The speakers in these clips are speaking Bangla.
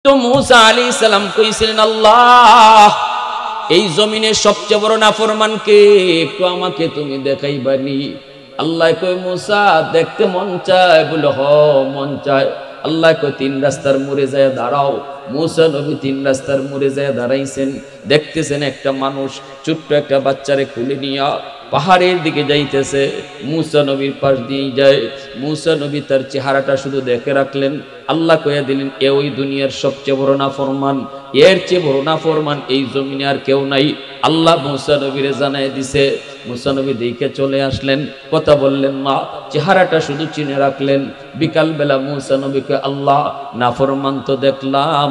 তো মূসা আলাইহিস সালাম কইছিলেন, আল্লাহ এই জমিনের সবচেয়ে বড় নাফরমান কে, একটু আমাকে তুমি দেখাইবানি। আল্লাহ কই, মূসা দেখতে মন চায়? বলে হ মন চায়। আল্লাহ কই, 3 রাস্তার মোড়ে যায় দাঁড়াও। মূসা নবী 3 রাস্তার মোড়ে যায় দাঁড়াইছেন। দেখতেছেন একটা মানুষ ছোট্ট একটা বাচ্চারে কুলে নিয়া পাহাড়ের দিকে যাইতেছে। মূসা নবীর পাশ দিয়ে যায়। মূসা নবী তার চেহারাটা শুধু দেখে রাখলেন। আল্লাহ কইয়া দিলেন, এ ওই দুনিয়ার সবচেয়ে বড় নাফরমান, এর চেয়ে বড় নাফরমান এই জমিনে আর কেউ নাই। আল্লাহ মূসা নবীরে জানায় দিছে। মূসা নবী দেখে চলে আসলেন, কথা বললেন না, চেহারাটা শুধু চিনে রাখলেন। বিকালবেলা মূসা নবীকে, আল্লাহ নাফরমান তো দেখলাম,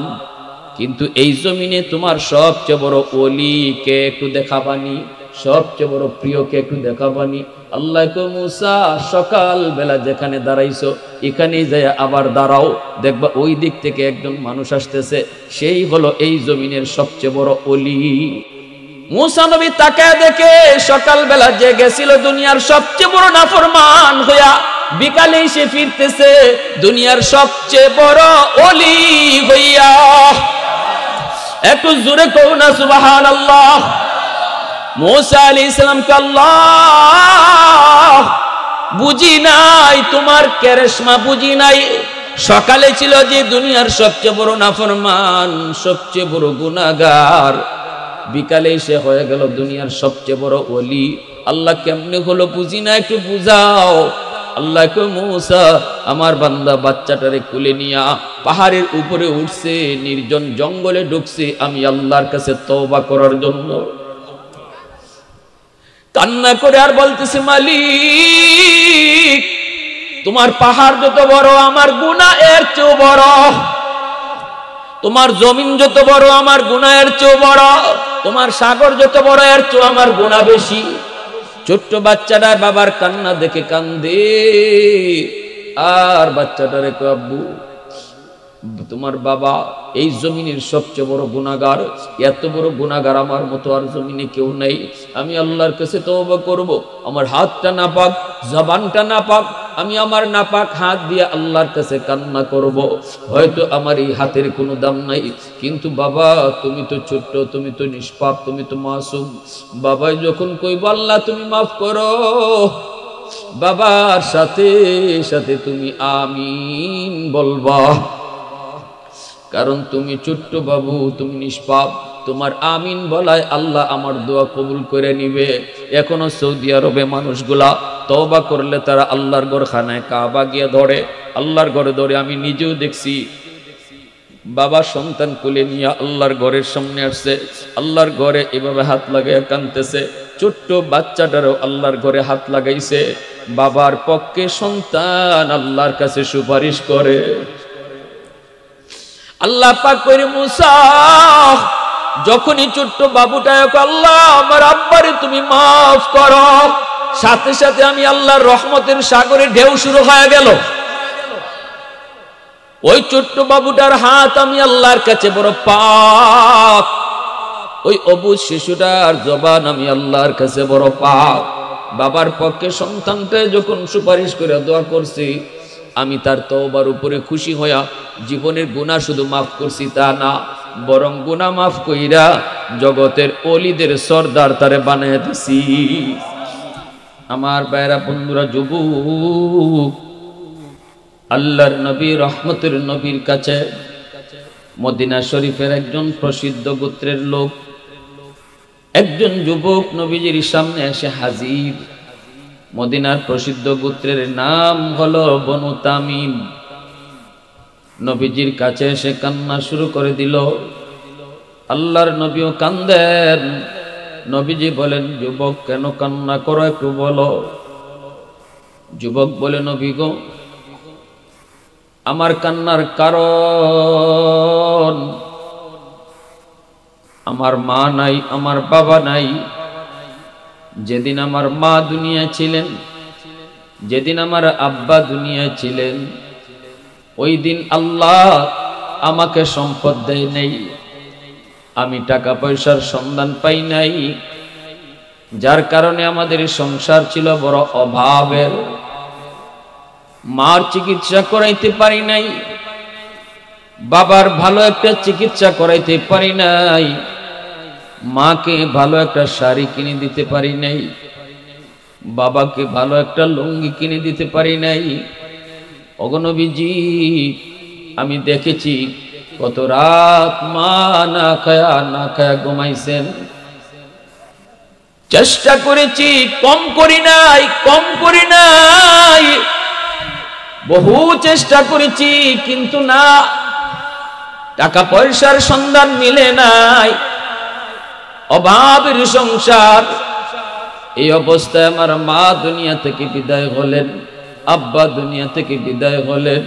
কিন্তু এই জমিনে তোমার সবচেয়ে বড় ওলি কে একটু দেখাবানি, সবচেয়ে বড় প্রিয় কে একটু দেখাবানি। আল্লাহ কো, মূসা সকাল বেলা যেখানে দাঁড়াইছো এখানেই যায় আবার দাঁড়াও, দেখবা ওই দিক থেকে একজন মানুষ আসতেছে, সেই হলো এই জমিনের সবচেয়ে বড় ওলি। মূসা নবী তাকায় দেখে সকাল বেলা যে গেছিল দুনিয়ার সবচেয়ে বড় নাফরমান হইয়া, বিকালে সে ফিরতেছে দুনিয়ার সবচেয়ে বড় ওলি হইয়া। একটু জোরে কও না সুবহানাল্লাহ। মূসা আলাইহিস সালামকে, আল্লাহ বুঝি নাই তোমার কেরেশমা, বুঝি নাই। সকালে ছিল যে দুনিয়ার সবচেয়ে বড় নাফরমান, সবচেয়ে বড় গুনাহগার, বিকালে সে হয়ে গেল দুনিয়ার সবচেয়ে বড় ওলি। আল্লাহ কেমনে হলো বুঝি না, একটু বুঝাও। আল্লাহ কই, মূসা আমার বান্দা বাচ্চাটারে কুলে নিয়া পাহাড়ের উপরে উঠছে, নির্জন জঙ্গলে ঢুকছে আমি আল্লাহর কাছে তওবা করার জন্য। কান্না করে আর বলতেছে, মালিক তোমার পাহাড় যত বড় আমার গুনাহ এর চেয়ে বড়, তোমার জমিন যত বড় আমার গুনাহ এর চেয়ে বড়, তোমার সাগর যত বড় এর চেয়ে আমার গুনাহ বেশি। ছোট্ট বাচ্চাটার বাবার কান্না দেখে কান্দে, আর বাচ্চাটারে কয়, আব্বু তোমার বাবা এই জমিনের সবচেয়ে বড় গুনাহগার, এত বড় গুনাহগার আমার মতো আর জমিনে কেউ নেই। আমি আল্লাহর কাছে তওবা করব, আমার হাতটা নাপাক, জবানটা নাপাক, আমি আমার নাপাক হাত দিয়ে আল্লাহর কাছে কান্না করব। হয়তো আমার এই হাতের কোনো দাম নাই, কিন্তু বাবা তুমি তো ছোট্ট, তুমি তো নিষ্পাপ, তুমি তো মাসুম। বাবা যখন কইব আল্লাহ তুমি মাফ করো, বাবার সাথে সাথে তুমি আমিন বলবা, কারণ তুমি ছোট্ট বাবু, তুমি নিষ্পাপ, তোমার আমিন বলায় আল্লাহ আমার দোয়া কবুল করে নিবে। এখনো সৌদি আরবে মানুষগুলা তওবা করলে তারা আল্লাহর ঘরখানায় কাবা গিয়ে ধরে, আল্লাহর ঘরে ধরে। আমি নিজেও দেখছি, বাবা সন্তান কোলে নিয়ে আল্লাহর ঘরের সামনে আসছে, আল্লাহর ঘরে এভাবে হাত লাগাইয়া কাঁদতেছে। ছোট্ট বাচ্চাটারও আল্লাহর ঘরে হাত লাগাইছে। বাবার পক্ষে সন্তান আল্লাহর কাছে সুপারিশ করে। আল্লাহ পাক কইরে, মূসা যখনই ছোট্ট বাবুটা, আল্লাহ আমার আব্বারে তুমি মাফ করো, সাথে সাথে আমি আল্লাহর রহমতের সাগরে ঢেউ শুরু হয়ে গেল। ওই ছোট্ট বাবুটার হাত আমি আল্লাহর কাছে বড় পাক, ওই অবুঝ শিশুটার জবান আমি আল্লাহর কাছে বড় পাক। বাবার পক্ষে সন্তানটা যখন সুপারিশ করে দোয়া করছি, আমি তার তওবার উপরে খুশি হইয়া জীবনের গুনাহ শুধু মাফ করছি তা না, বরং গুনাহ মাফ কইরা জগতের ওলিদের সর্দার তারে বানায় দিছি। আমার ভাইরা বন্ধুরা, যুবক, আল্লাহর নবী রহমতের নবীর কাছে মদিনা শরীফের একজন প্রসিদ্ধ গোত্রের লোক, একজন যুবক নবীজির সামনে এসে হাজির। মদিনার প্রসিদ্ধ গোত্রের নাম হলো বনু তামিম। নবীজির কাছে এসে কান্না শুরু করে দিল। আল্লাহর নবীও কান্দেন। নবীজি বলেন, যুবক কেন কান্না করো একটু বলো। যুবক বলে, নবী গো, আমার কান্নার কারণ আমার মা নাই, আমার বাবা নাই। যেদিন আমার মা দুনিয়ায় ছিলেন, যেদিন আমার আব্বা দুনিয়ায় ছিলেন, ওই দিন আল্লাহ আমাকে সম্পদ দেয় নাই, আমি টাকা পয়সার সন্ধান পাই নাই, যার কারণে আমাদের সংসার ছিল বড় অভাবের। মার চিকিৎসা করাইতে পারি নাই, বাবার ভালো একটা চিকিৎসা করাইতে পারি নাই, মাকে ভালো একটা শাড়ি কিনে দিতে পারি নাই, বাবাকে ভালো একটা লুঙ্গি কিনে দিতে পারি নাই। ওগো নবীজি, আমি দেখেছি কত রাত মা না খায়া ঘুমাইছেন। চেষ্টা করেছি, কম করি নাই, বহু চেষ্টা করেছি, কিন্তু না, টাকা পয়সার সন্ধান মিলে নাই, অভাবের সংসার। এই অবস্থায় আমার মা দুনিয়া থেকে বিদায় হলেন, আব্বা দুনিয়া থেকে বিদায় হলেন।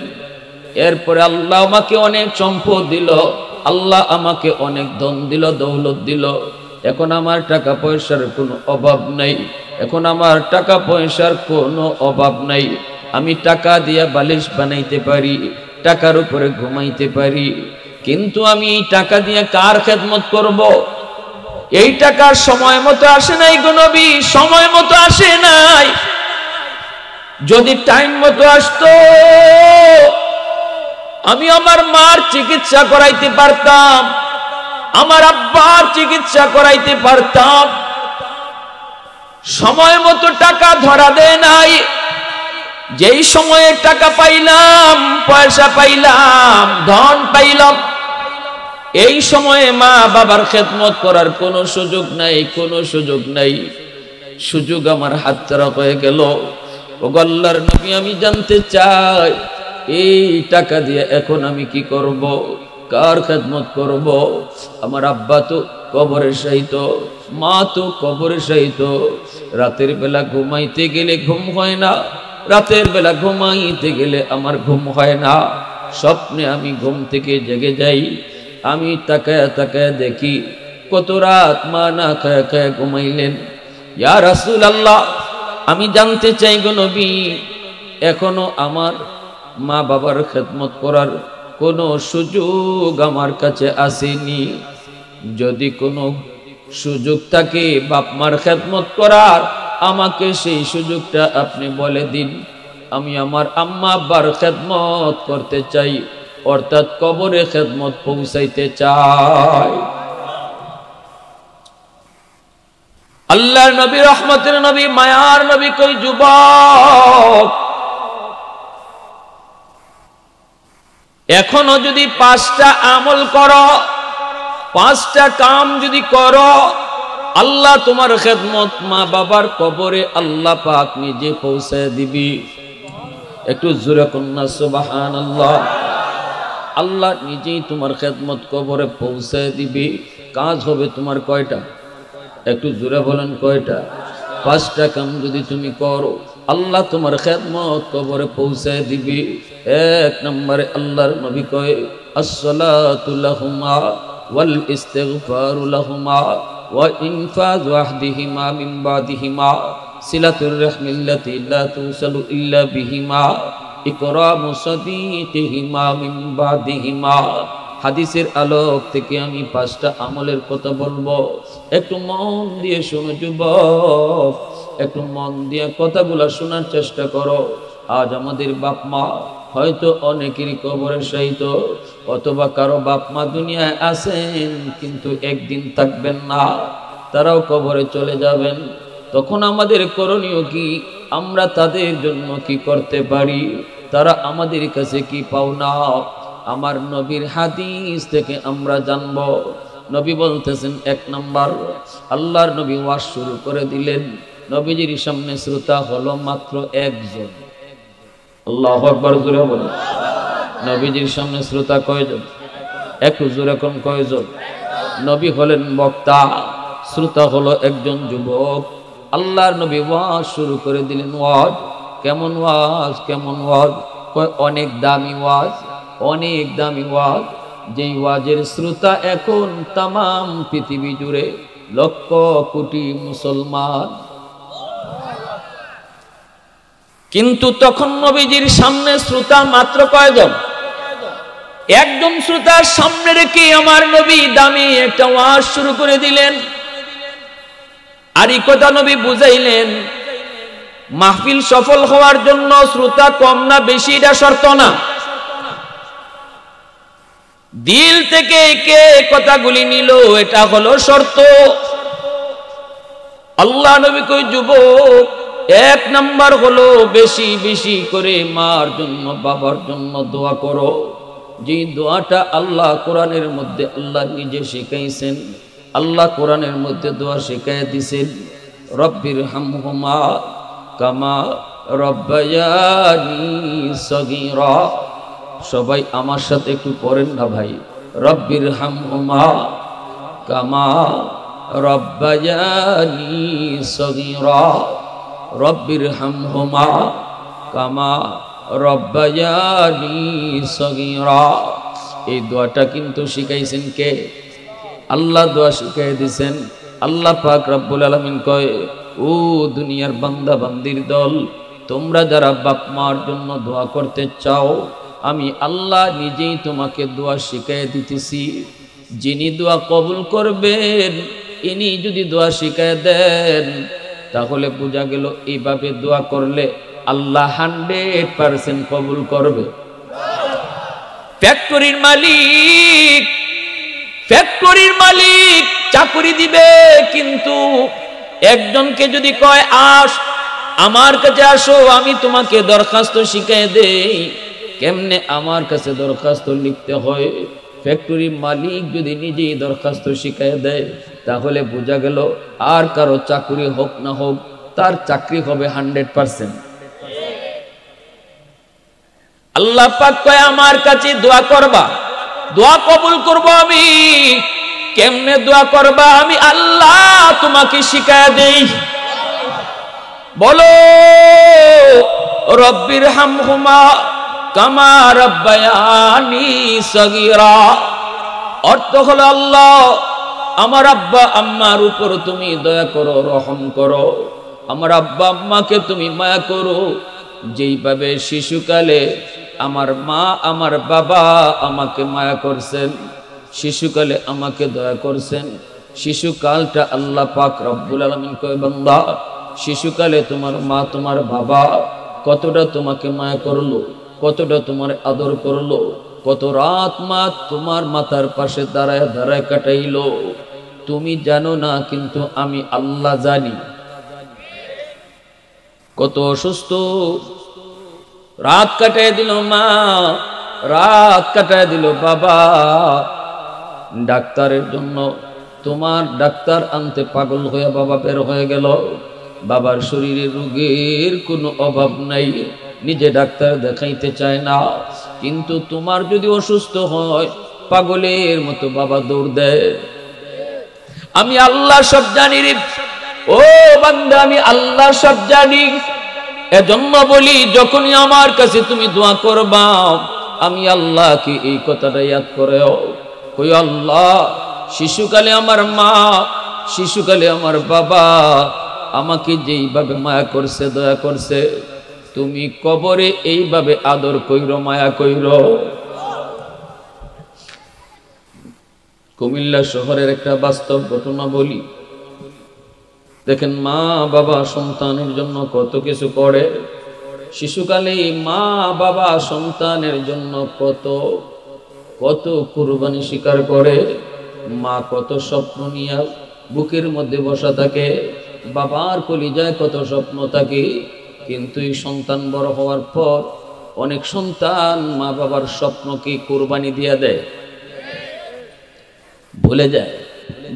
এরপরে আল্লাহ আমাকে অনেক সম্পদ দিল, আল্লাহ আমাকে অনেক ধন দিল, দৌলত দিল। এখন আমার টাকা পয়সার কোনো অভাব নাই, এখন আমার টাকা পয়সার কোনো অভাব নাই। আমি টাকা দিয়ে বালিশ বানাইতে পারি, টাকার উপরে ঘুমাইতে পারি, কিন্তু আমি এই টাকা দিয়ে কার খেদমত করব? এই টাকার সময় মতো আসে নাই গো নবী, সময় মতো আসে নাই। যদি টাইম মতো আসতো, আমি আমার মার চিকিৎসা করাইতে পারতাম, আমার আব্বার চিকিৎসা করাইতে পারতাম। সময় মতো টাকা ধরা দেয় নাই। যেই সময়ে টাকা পাইলাম, পয়সা পাইলাম, ধন পাইলাম, এই সময়ে মা বাবার খেদমত করার কোনো সুযোগ নাই, কোনো সুযোগ নাই। সুযোগ আমার হাতছাড়া হয়ে গেল। ও আল্লাহর নবী, আমি জানতে চাই এই টাকা দিয়ে এখন আমি কি করব, কার খেদমত করব? আমার আব্বা তো কবরে শায়িত, মা তো কবরে শায়িত। রাতের বেলা ঘুমাইতে গেলে ঘুম হয় না, রাতের বেলা ঘুমাইতে গেলে আমার ঘুম হয় না। স্বপ্নে আমি ঘুম থেকে জেগে যাই, আমি তাকায়া তাকায়া দেখি কত রাত মা না খায়া খায়া ঘুমাইলেন। ইয়া রাসূলুল্লাহ, আমি জানতে চাই গো নবী, এখনো আমার মা বাবার খেদমত করার কোনো সুযোগ আমার কাছে আসেনি। যদি কোনো সুযোগ থাকে বাপ মার খেদমত করার, আমাকে সেই সুযোগটা আপনি বলে দিন। আমি আমার আম্মা আব্বার খেদমত করতে চাই, অর্থাৎ কবরে খেদমত পৌঁছাইতে চাই। আল্লাহর নবী, রহমতের নবী, মায়ার নবী কই যুবক, এখনো যদি 5টা আমল করো, 5টা কাম যদি করো, আল্লাহ তোমার খেদমত মা বাবার কবরে আল্লাহ পাক নিজে পৌঁছে দিবি। একটু জোরে কন্যা সুবহানাল্লাহ। আল্লাহ নিজেই তোমার খেদমত কবরে পৌঁছে দিবি। কাজ হবে তোমার কয়টা? একটু জোরে বলেন কয়টা? 5টা কাম যদি তুমি করো, আল্লাহ তোমার খেদমত কবরে পৌঁছে দিবি। 1 নম্বরে আল্লাহর নবী কয়, আসসালাতু লাহুমা ওয়াল ইস্তিগফারু লাহুমা ওয়া ইনফাযু আহদিহিমা মিন বাদিহিমা সিলাতুর রাহমিল্লাতি লা তুসালু ইল্লা বিহিমা ইকরামু সাদিকিহিমা মিন বাদিহিমা। হাদিসের আলোক থেকে আমি 5টা আমলের কথা বলবো, একটু মন দিয়ে শোনো যুবক, একটু মন দিয়ে কথাগুলো শোনার চেষ্টা করো। আজ আমাদের বাপ মা হয়তো অনেকেরই কবরে শায়িত, অথবা কারো বাপ মা দুনিয়ায় আছেন কিন্তু একদিন থাকবেন না, তারাও কবরে চলে যাবেন। তখন আমাদের করণীয় কি? আমরা তাদের জন্য কি করতে পারি? তারা আমাদের কাছে কি পাওনা? আমার নবীর হাদিস থেকে আমরা জানব। নবী বলতেছেন, 1 নম্বর, আল্লাহর নবী ওয়াজ শুরু করে দিলেন। নবীজির সামনে শ্রোতা হলো মাত্র 1 জন। আল্লাহু আকবার, জোরে বলেন। নবীজির সামনে শ্রোতা কয়জন? একটু জোরে কোন কয়জন? নবী হলেন বক্তা, শ্রোতা হলো 1 জন যুবক। আল্লাহর নবী ওয়াজ শুরু করে দিলেন। ওয়াজ কেমন? ওয়াজ কেমন? ওয়াজ কয় অনেক দামি ওয়াজ, অনেক দামি ওয়াজ, যেই ওয়াজের শ্রোতা এখন তামাম পৃথিবী জুড়ে লক্ষ কোটি মুসলমান। কিন্তু তখন নবীজির সামনে শ্রোতা মাত্র কয়জন? 1 জন শ্রোতার সামনে রেখে আমার নবী দামি একটা ওয়াজ শুরু করে দিলেন। আর এই কথা নবী বুঝাইলেন, মাহফিল সফল হওয়ার জন্য শ্রোতা কম না বেশি এটা শর্ত না। দিল থেকে কে কথাগুলি নিল এটা হলো শর্ত। আল্লাহ নবী কই যুবক, এক নাম্বার হলো বেশি বেশি করে মার জন্য বাবার জন্য দোয়া করো। যে দোয়াটা আল্লাহ কোরআনের মধ্যে আল্লাহ নিজে শিখাইছেন, আল্লাহ কোরআনের মধ্যে দোয়া শিখাই দিছেন, রব্বির হামহুমা কামা রব্বায়ানি সগীরা। সবাই আমার সাথে একটু পড়েন না ভাই, রব্বির হামহুমা কামা রব্বায়ানি সগীরা, রব্বির হামহুমা কামা রব্বায়ানি সগীরা। এই দোয়াটা কিন্তু শিখাইছেন কে? আল্লাহ দোয়া শিখাই দিয়েছেন। আল্লাহ পাক রব্বুল আলামিন কয়, ও দুনিয়ার বান্দা বান্দির দল, তোমরা যারা বাপ মার জন্য দোয়া করতে চাও, আমি আল্লাহ নিজেই তোমাকে দোয়া শিখাই দিতেছি। যিনি দোয়া কবুল করবেন, ইনি যদি দোয়া শিখাই দেন, তাহলে বোঝা গেল এইভাবে দোয়া করলে আল্লাহ 100% কবুল করবে। ফ্যাক্টরির মালিক চাকরি দিবে, কিন্তু একজনকে যদি কয় আস আমার কাছে আসো, আমি তোমাকে দরখাস্ত শিখাই দেই কেমনে আমার কাছে দরখাস্ত লিখতে হয়, ফ্যাক্টরি মালিক যদি নিজেই দরখাস্ত শিখাই দেয়, তাহলে বোঝা গেল আর কারো চাকরি হোক না হোক, তার চাকরি হবে 100%। আল্লাহ পাক কয় আমার কাছে দোয়া করবা, দোয়া কবুল করব আমি। কেমনে দোয়া করবা? আমি আল্লাহ তোমাকে শিখাই দেই। বলো রব্বির হামহুমা কামা রব্বায়ানি সগীরা। অর্থ হলো আল্লাহ আমার আব্বা আম্মার উপর তুমি দয়া করো, রহম করো। আমার আব্বা আম্মাকে তুমি মায়া করো, যেইভাবে শিশুকালে আমার মা আমার বাবা আমাকে মায়া করছেন, শিশুকালে আমাকে দয়া করছেন। শিশুকালটা আল্লাহ পাক রব্বুল আলামিন কয়, বান্দা শিশুকালে তোমার মা তোমার বাবা কতটা তোমাকে মায়া করলো, কতটা তোমার আদর করলো, কত রাত মা তোমার মাথার পাশে দাঁড়ায় দাঁড়ায় কাটাইলো, তুমি জানো না, কিন্তু আমি আল্লাহ জানি। কত অসুস্থ রাত কাটায় দিল মা, রাত কাটায় দিল বাবা, ডাক্তারের জন্য তোমার ডাক্তার আনতে পাগল হয়ে বাবা বের হয়ে গেল। বাবার শরীরে রোগের কোনো অভাব নাই, নিজে ডাক্তার দেখাইতে চায় না, কিন্তু তোমার যদি অসুস্থ হয় পাগলের মতো বাবা দৌড় দেয়। আমি আল্লাহ সব জানি রে ও বান্দা, আমি আল্লাহ সব জানি। এজন্য বলি যখনই আমার কাছে তুমি দোয়া করবা, আমি আল্লাহকে এই কথাটা ইয়াদ করেও কই, আল্লাহ শিশুকালে আমার মা, শিশুকালে আমার বাবা আমাকে যেইভাবে মায়া করছে, দয়া করছে, তুমি কবরে এইভাবে আদর কইরো, মায়া কইরো। কুমিল্লা শহরের একটা বাস্তব ঘটনা বলি। দেখেন মা বাবা সন্তানের জন্য কত কিছু করে। শিশুকালে মা বাবা সন্তানের জন্য কত কত কুরবানি স্বীকার করে। মা কত স্বপ্ন নিয়ে বুকের মধ্যে বসা থাকে, বাবার কলিজায় কত স্বপ্ন থাকে, কিন্তু এই সন্তান বড় হওয়ার পর অনেক সন্তান মা বাবার স্বপ্নকে কুরবানি দিয়ে দেয়, ভুলে যায়,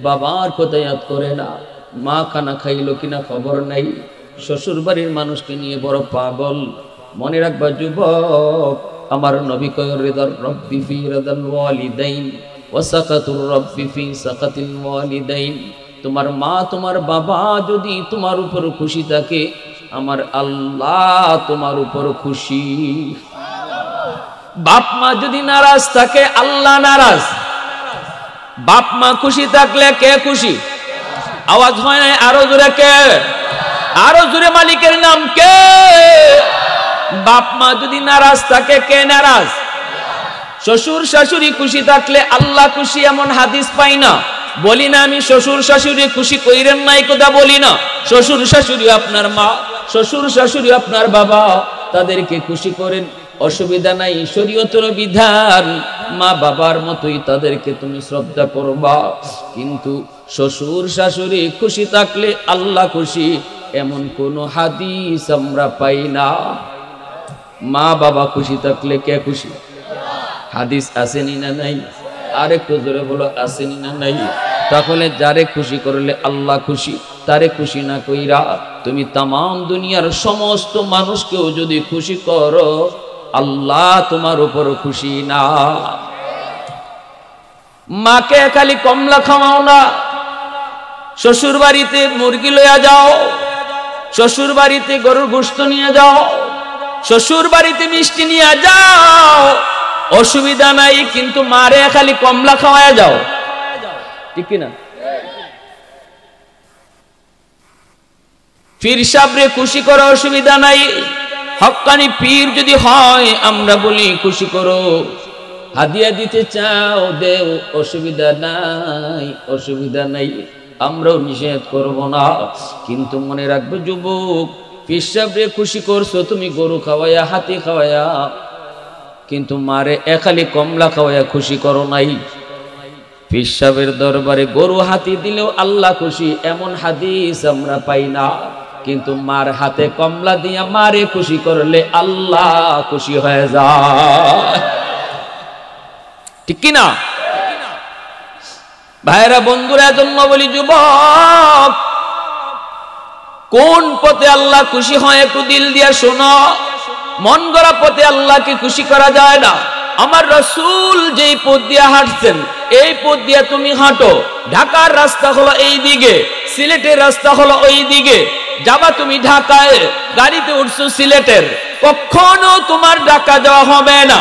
বাবার কথা ইয়াদ করে না। মা খানা খাইলো কিনা খবর নাই, শ্বশুর বাড়ির মানুষকে নিয়ে বড় পাগল। মনে রাখবা যুবক, আমার নবী কয়, রিদার রব্বি ফি রিদাল ওয়ালিদাইন ওয়া সাকাতুর রব্বি ফি সাকাতিল ওয়ালিদাইন। তোমার মা তোমার বাবা যদি তোমার উপর খুশি থাকে, আমার আল্লাহ তোমার উপর খুশি। বাপ মা যদি নারাজ থাকে, আল্লাহ নারাজ। বাপ মা খুশি থাকলে কে খুশি? আওয়াজ হয় না, আরো জোরে কে? আরো জোরে মালিকের নাম কে? বাপ মা যদি নারাজ থাকে, কে নারাজ? শ্বশুর শাশুড়ি খুশি থাকলে আল্লাহ খুশি, এমন হাদিস পাই না। বলি না আমি শ্বশুর শাশুড়ি খুশি কইরেন নাই, কথা বলি না। শ্বশুর শাশুড়ি আপনার মা, শ্বশুর শাশুড়ি আপনার বাবা, তাদেরকে খুশি করেন। অসুবিধা নাই, শরীয়তের বিধান, মা বাবার মতোই তাদেরকে তুমি শ্রদ্ধা করবা। কিন্তু শ্বশুর শাশুড়ি খুশি থাকলে আল্লাহ খুশি, এমন কোন হাদিস আমরা পাই না। মা বাবা খুশি থাকলে কে খুশি? হাদিস আসেনি না নাই? আরেকটু জোরে বলো, আসেনি না নাই? তাহলে যারে খুশি করলে আল্লাহ খুশি, তারে খুশি না কইরা তুমি তামাম দুনিয়ার সমস্ত মানুষকেও যদি খুশি করো, আল্লাহ তোমার উপর খুশি না। মাকে খালি কমলা খাওয়াও না, শ্বশুর বাড়িতে মুরগি লইয়া যাও, শ্বশুর বাড়িতে গরুর গোশত নিয়ে যাও, শ্বশুর বাড়িতে মিষ্টি নিয়ে যাও, অসুবিধা নাই, কিন্তু মারে খালি কমলা খাওয়ায়া যাও, ঠিক কিনা? পীর সাহেবরে খুশি করা অসুবিধা নাই, হক্কানি পীর যদি হয় আমরা বলি খুশি করো, হাদিয়া দিতে চাও দেও, অসুবিধা নাই, অসুবিধা নাই, আমরাও নিষেধ করব না। কিন্তু মনে রাখবে যুবক, পীর সাহেবরে খুশি করছো তুমি গরু খাওয়ায়া, হাতি খাওয়ায়া, কিন্তু মারে একালি কমলা খাওয়ায়া খুশি করো নাই। পীর সাহেবের দরবারে গরু হাতি দিলেও আল্লাহ খুশি, এমন হাদিস আমরা পাই না। কিন্তু মার হাতে কমলা দিয়া মারে খুশি করলে আল্লাহ খুশি হয়ে যায়, ঠিক কিনা ভাইরা বন্ধুরা? জন্য বলি যুবক, কোন পথে আল্লাহ খুশি হয় একটু দিল দিয়া শোনো। মন গড়া পথে আল্লাহকে খুশি করা যায় না। আমার রাসূল যেই পথ দিয়ে হাঁটছেন, এই পথ দিয়ে তুমি হাঁটো। ঢাকার রাস্তা হলো এই দিকে, সিলেটের রাস্তা হলো ওই দিকে, যাবা তুমি ঢাকায়, গাড়িতে উঠছো সিলেটের, কখনো তোমার ঢাকা যাওয়া হবে না।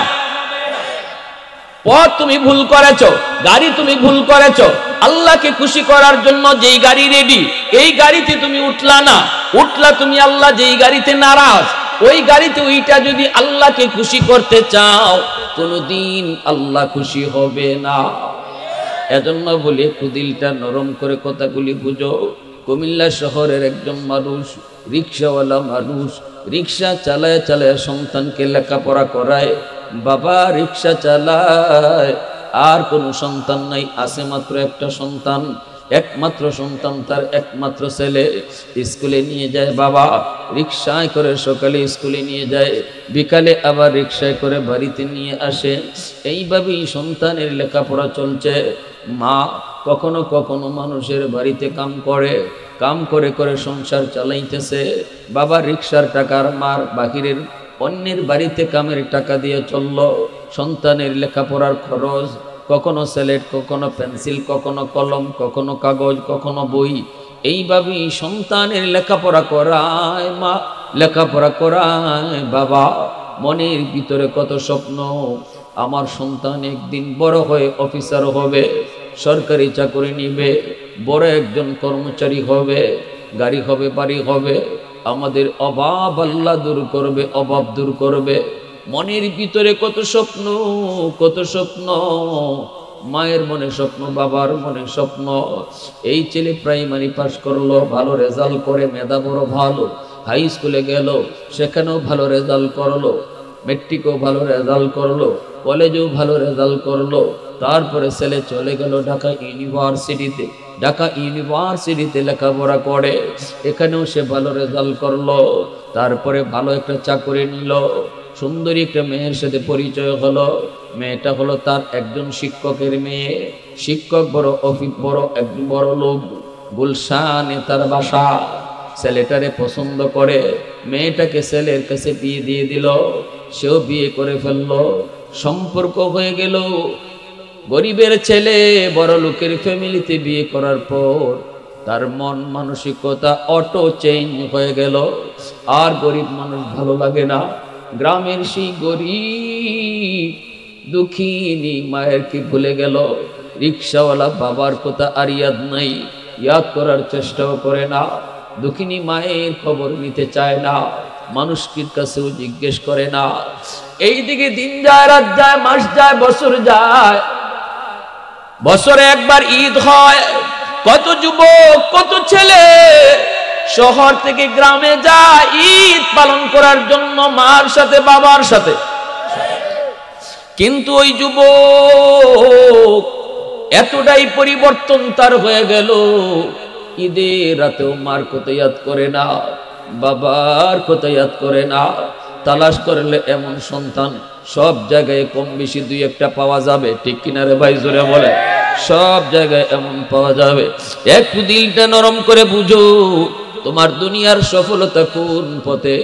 পথ তুমি ভুল করেছো, গাড়ি তুমি ভুল করেছো। আল্লাহকে খুশি করার জন্য যেই গাড়ি রেডি, এই গাড়িতে তুমি উঠলা না, উঠলা তুমি আল্লাহ যেই গাড়িতে নারাজ, ওই গাড়িতে ওইটা যদি আল্লাহকে খুশি করতে চাও, কোনদিন আল্লাহ খুশি হবে না। এজন্য বলি একটু দিলটা নরম করে কথাগুলি বুঝো। কুমিল্লা শহরের একজন মানুষ, রিক্সাওয়ালা মানুষ, রিক্সা চালায় চালায় সন্তানকে লেখাপড়া করায়। বাবা রিক্সা চালায়, আর কোনো সন্তান নাই, আছে মাত্র একটা সন্তান, একমাত্র সন্তান, তার একমাত্র ছেলে। স্কুলে নিয়ে যায় বাবা, রিক্সায় করে সকালে স্কুলে নিয়ে যায়, বিকালে আবার রিক্সায় করে বাড়িতে নিয়ে আসে। এইভাবেই সন্তানের লেখাপড়া চলছে। মা কখনো কখনো মানুষের বাড়িতে কাম করে, কাম করে করে সংসার চালাইতেছে। বাবা রিক্সার টাকার মার বাহিরের অন্যের বাড়িতে কামের টাকা দিয়ে চললো। সন্তানের লেখাপড়ার খরচ, কখনো স্লেট, কখনো পেন্সিল, কখনো কলম, কখনো কাগজ, কখনো বই। এইভাবেই সন্তানের লেখাপড়া করায় মা, লেখাপড়া করায় বাবা। মনের ভিতরে কত স্বপ্ন, আমার সন্তান একদিন বড় হয়ে অফিসার হবে, সরকারি চাকরি নিবে, বড় একজন কর্মচারী হবে, গাড়ি হবে, বাড়ি হবে। আমাদের অভাব আল্লাহ দূর করবে, অভাব দূর করবে। মনের ভিতরে কত স্বপ্ন, কত স্বপ্ন। মায়ের মনে স্বপ্ন, বাবার মনে স্বপ্ন। এই ছেলে প্রাইমারি পাস করলো, ভালো রেজাল্ট করে, মেধা বড় ভালো, হাই স্কুলে গেল, সেখানেও ভালো রেজাল্ট করলো, মেট্রিকও ভালো রেজাল্ট করলো, কলেজেও ভালো রেজাল্ট করলো। তারপরে ছেলে চলে গেল ঢাকা ইউনিভার্সিটিতে, ঢাকা ইউনিভার্সিটিতে লেখাপড়া করে, এখানেও সে ভালো রেজাল্ট করলো। তারপরে ভালো একটা চাকরি নিল, সুন্দরী একটা মেয়ের সাথে পরিচয় হলো। মেয়েটা হলো তার একজন শিক্ষকের মেয়ে, শিক্ষক বড় বড় একজন বড় লোক, গুলশানে তার বাসা। ছেলেটারে পছন্দ করে, মেয়েটাকে ছেলের কাছে বিয়ে দিয়ে দিল, সেও বিয়ে করে ফেললো, সম্পর্ক হয়ে গেল। গরিবের ছেলে বড় লোকের ফ্যামিলিতে বিয়ে করার পর তার মন মানসিকতা অটো চেঞ্জ হয়ে গেল। আর গরিব মানুষ ভালো লাগে না। গ্রামের সেই গরিব দুঃখিনী মায়ের কি ভুলে গেল, রিক্সাওয়ালা বাবার কথা আর ইয়াদ নাই, ইয়াদ করার চেষ্টাও করে না। দুঃখিনী মায়ের খবর নিতে চায় না, মানুষের কাছেও জিজ্ঞেস করে না। এইদিকে দিন যায়, রাত যায়, মাস যায়, বছর যায়। বছরে একবার ঈদ হয়, কত যুবক, কত ছেলে শহর থেকে গ্রামে যায় ঈদ পালন করার জন্য, মার সাথে বাবার সাথে। কিন্তু ওই যুবক এতটাই পরিবর্তন তার হয়ে গেল, ঈদের রাতেও মার কথা ইয়াদ করে না, বাবার কথা ইয়াদ করে না। তালাশ করলে এমন সন্তান সব জায়গায় কম বেশি দুই একটা পাওয়া যাবে, ঠিক কিনা রে ভাই, জোরে বলে। সব জায়গায় এমন পাওয়া যাবে। একটু দিলটা নরম করে বুঝো, তোমার দুনিয়ার সফলতা কোন পথে,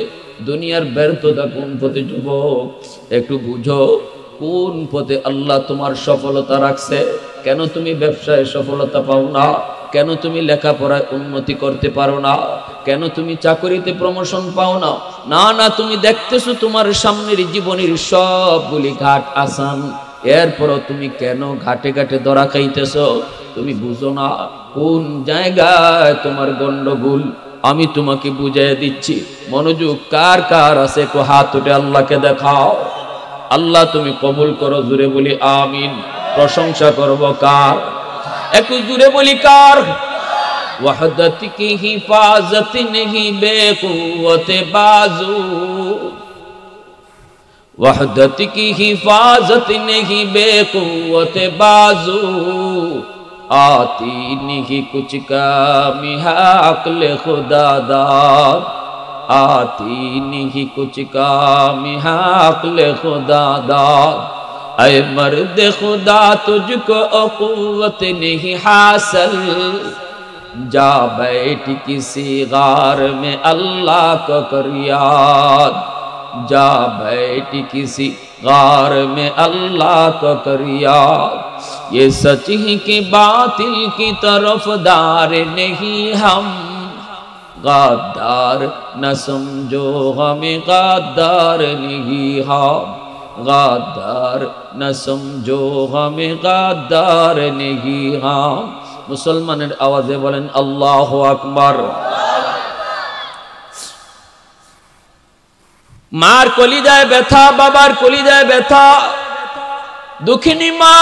দুনিয়ার ব্যর্থতা কোন পথে। যুবক একটু বুঝো, কোন পথে আল্লাহ তোমার সফলতা রাখছে। কেন তুমি ব্যবসায় সফলতা পাও না? কেন তুমি লেখাপড়ায় উন্নতি করতে পারো না? কেন তুমি চাকরিতে প্রমোশন পাও না? না না, তুমি দেখতেছো তোমার সামনের জীবনের সবগুলি ঘাট আসান, এরপরও তুমি কেন ঘাটে ঘাটে ধরা খাইতেছো? তুমি বুঝো না কোন জায়গায় তোমার গন্ডগোল। আমি তোমাকে বুঝিয়ে দিচ্ছি, মনোযোগ কার কার আছে একটু হাত উঠে আল্লাহকে দেখাও। আল্লাহ তুমি কবুল করো, জুড়ে বলি আমিন। প্রশংসা করব কার? একটু জুড়ে বলি কার? ওয়াহদত কি হিফাজত নেহি বেকুওতে বাজু, वहदत की हिफाजत नहीं बेकुवते बाजू, आती नहीं कुछ कामी है अक्ल खुदादाद, आती नहीं कुछ कामी है अक्ल खुदादाद। ऐ मर्द खुदा तुझको अक़ुव्वत नहीं हासिल, जा बैठ किसी गार में अल्लाह को कर याद, जा बैठ किसी गार में अल्लाह को कर याद। ये सच ही कि बातिल की तरफदार नहीं हम, गद्दार न समझो हमें गद्दार नहीं हम, गद्दार न समझो हमें गद्दार नहीं हम। मुसलमानेर आवाजे बोलें अल्लाहु আকবার। मार कलिजाय व्यथा, बाबार कलिजाय व्यथा, दुखिनी मा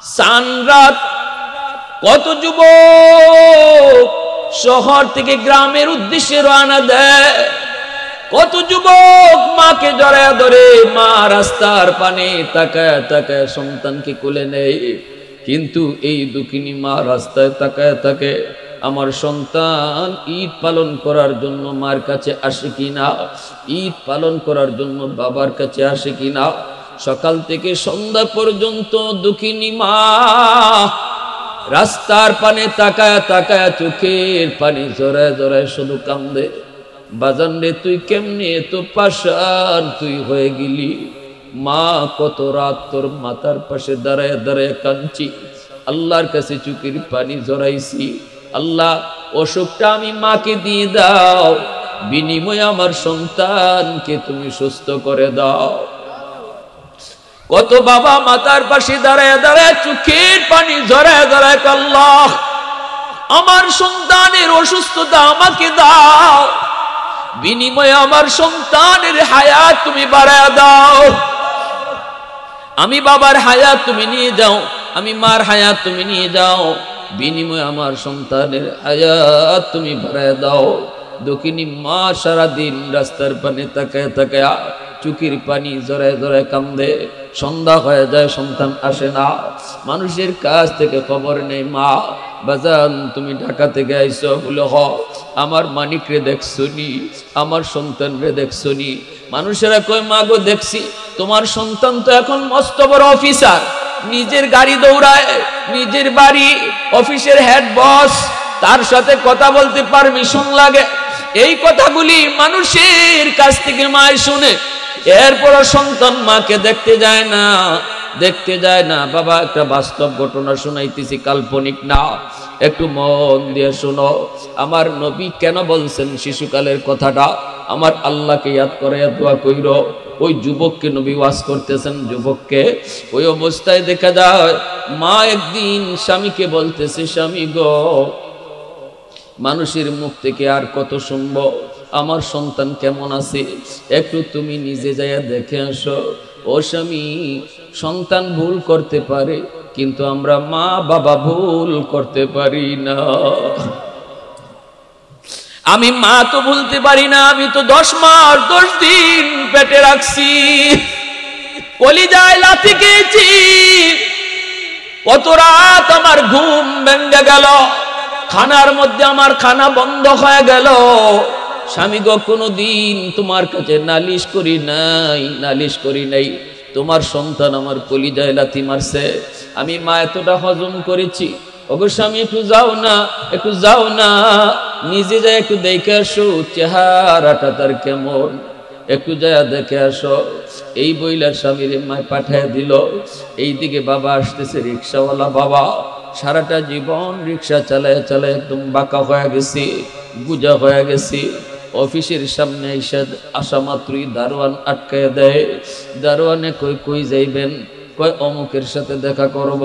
सानरात কত যুবক শহর থেকে গ্রামের উদ্দেশ্যে রওনা দেয়, কত যুবক মাকে জড়ায় ধরে, মা রাস্তার পানে তাকায় তাকায় সন্তানকে কোলে নেয়। কিন্তু এই দুঃখিনী মা রাস্তায় তাকায় থাকে, আমার সন্তান ঈদ পালন করার জন্য মার কাছে আসে কিনা, ঈদ পালন করার জন্য বাবার কাছে আসে কিনা। সকাল থেকে সন্ধ্যা পর্যন্ত দুঃখিনী মা রাস্তার পানে তাকায় তাকায় চোখের পানি জড়ায় জড়ায় শুধু কান্দে। বাজান রে তুই কেমনে এত পাষাণ তুই হয়ে গেলি? মা কত রাত তোর মাথার পাশে দাঁড়ায় দাঁড়ায় কাঁদছি, আল্লাহর কাছে চোখের পানি জড়াইছি। আল্লাহ অসুখটা আমি মাকে দিয়ে দাও, বিনিময়ে আমার সন্তানকে তুমি সুস্থ করে দাও। কত বাবা মাতার পাশে দাঁড়ায় দাঁড়ায় চোখের পানি ঝরায় ঝরায় আল্লাহ আমার সন্তানের অসুস্থতা আমাকে দাও, বিনিময়ে আমার সন্তানের হায়াত তুমি বাড়ায় দাও। আমি বাবার হায়াত তুমি নিয়ে যাও, আমি মার হায়াত তুমি নিয়ে যাও, বিনিময়ে আমার সন্তানের হায়াত তুমি বাড়ায় দাও। দক্ষিণী মা সারাদিন রাস্তার পানে তাকায় তাকায় চোখের পানি জড়ায় জড়ায় কান্দে। সন্ধ্যা হয়ে যায়, সন্তান আসে না, মানুষের কাছ থেকে খবর নেই। মা বাজান তুমি ঢাকা থেকে আইসো? বলে হ। আমার মানিক রে দেখছনি, আমার সন্তান রে দেখছনি? মানুষেরা কয় মা গো দেখছি, তোমার সন্তান তো এখন মস্ত বড় অফিসার, নিজের গাড়ি দৌড়ায়, নিজের বাড়ি, অফিসের হেড বস, তার সাথে কথা বলতে পারমিশন লাগে। এই কথাগুলি মানুষের কাছ থেকে মায় শুনে, এরপর সন্তান মাকে দেখতে যায় না, দেখতে যায় না। বাবা একটা বাস্তব ঘটনা শোনাইতেছি, কাল্পনিক না, একটু মন দিয়ে শোনো। আমার নবী কেন বলছেন শিশুকালের কথাটা? আমার আল্লাহকে ইয়াদ করে দোয়া কইর। ওই যুবককে নবী ওয়াজ করতেছেন, যুবককে ওই অবস্থায় দেখা যায় মা একদিন স্বামীকে বলতেছে, স্বামী গো, মানুষের মুখ থেকে আর কত শুনবো, আমার সন্তান কেমন আছে, একটু তুমি নিজে যাইয়া দেখে আসো। ও স্বামী, সন্তান ভুল করতে পারে, কিন্তু আমরা মা বাবা ভুল করতে পারি না। আমি মা তো ভুলতে পারি না, আমি তো 10 মাস 10 দিন পেটে রাখছি, কলিজায় লাথি খেয়েছি, কত রাত আমার ঘুম ভেঙে গেল, খানার মধ্যে আমার খানা বন্ধ হয়ে গেল। স্বামী গো, কোনোদিন তোমার কাছে নালিশ করি নাই, তোমার সন্তান আমার কলিজায় লাথি মারছে, আমি মা এতটা হজম করেছি। ওগো স্বামী, একটু যাও না, নিজে যাই একটু দেখে আসো চেহারাটা তার কেমন, একটু যায় দেখে আসো। এই বইলার স্বামীর মায় পাঠায় দিল। এইদিকে বাবা আসতেছে, রিক্সাওয়ালা বাবা, সারাটা জীবন রিক্সা চালায় চালায় একদম বাঁকা হয়ে গেছি, গুজা হয়ে গেছি। অফিসের সামনে এসে আসা মাত্রই দারোয়ান আটকায় দেয়। দারোয়ানে কই যাইবেন? কয় অমুকের সাথে দেখা করব।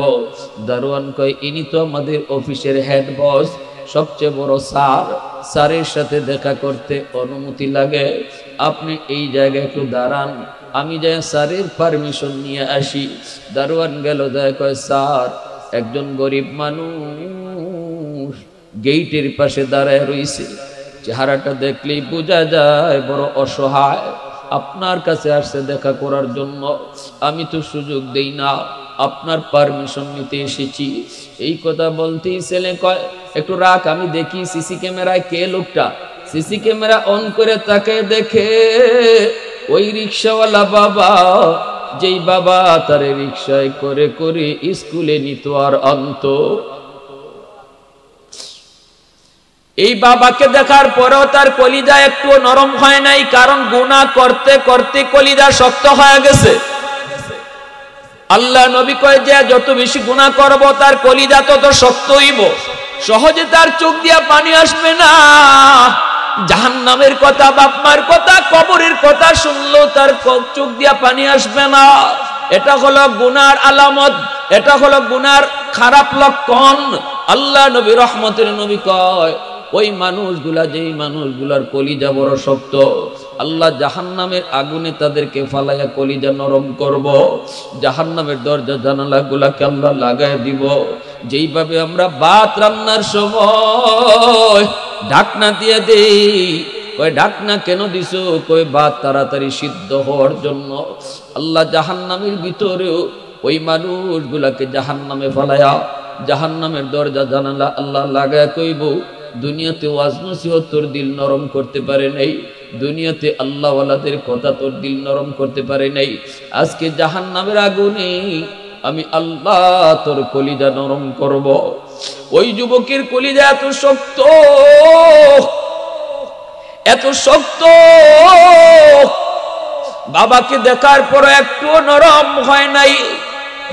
দারোয়ান কয় ইনি তো আমাদের অফিসের হেড বস, সবচেয়ে বড় স্যার, স্যারের সাথে দেখা করতে অনুমতি লাগে, আপনি এই জায়গায় একটু দাঁড়ান, আমি যাই স্যারের পারমিশন নিয়ে আসি। দারোয়ান গেল, যায় কয় স্যার, একজন গরিব মানুষ গেইটের পাশে দাঁড়ায় রইছে, চেহারাটা দেখলেই বোঝা যায় বড় অসহায়, আপনার কাছে আসছে দেখা করার জন্য, আমি তো সুযোগ দেই না, আপনার পারমিশন নিতে এসেছি। এই কথা বলতেই ছেলে কয় একটু রাখ, আমি দেখি সিসি ক্যামেরায় কে লোকটা। সিসি ক্যামেরা অন করে তাকে দেখে ওই রিক্সাওয়ালা বাবা, যেই বাবা তারে রিক্সায় করে করে স্কুলে নিত আর আনতো। এই বাবাকে দেখার পরেও তার কলিজা একটু নরম হয় নাই, কারণ গুনাহ করতে করতে কলিজা শক্ত হয়ে গেছে। আল্লাহ নবী কয় যে যত বেশি গুনাহ করব তার কলিজা তত শক্ত হইব, সহজে তার চোখ দিয়া পানি আসবে না। জাহান্নামের কথা, বাপ মার কথা, কবরের কথা শুনলো তার চোখ দিয়া পানি আসবে না। এটা হলো গুনার আলামত, এটা হলো গুনার খারাপ লক্ষণ। আল্লাহ নবী রহমতের নবী কয় ওই মানুষগুলা, যেই মানুষগুলার কলিজা বড় শক্ত, আল্লাহ জাহান্নামের আগুনে তাদেরকে ফালাইয়া কলিজা নরম করব, জাহান্নামের দরজা জানালা গুলাকে আল্লাহ লাগায় দিব। যেইভাবে আমরা ভাত রান্নার সময় ঢাকনা দিয়ে দেই, কয় ঢাকনা কেন দিছো? কয় ভাত তাড়াতাড়ি সিদ্ধ হওয়ার জন্য। আল্লাহ জাহান্নামের ভিতরেও ওই মানুষগুলাকে জাহান্নামে ফালাইয়া জাহান্নামের দরজা জানালা আল্লাহ লাগায় কইব, দুনিয়াতে ওয়াজ নসিহত তোর দিল নরম করতে পারে নাই, দুনিয়াতে আল্লাহওয়ালাদের কথা তোর দিল নরম করতে পারে নাই, আজকে জাহান্নামের আগুনে আমি আল্লাহ তোর কলিজা নরম করব। ওই যুবকের কলিজা এত শক্ত, এত শক্ত, বাবাকে দেখার পর একটু নরম হয় নাই।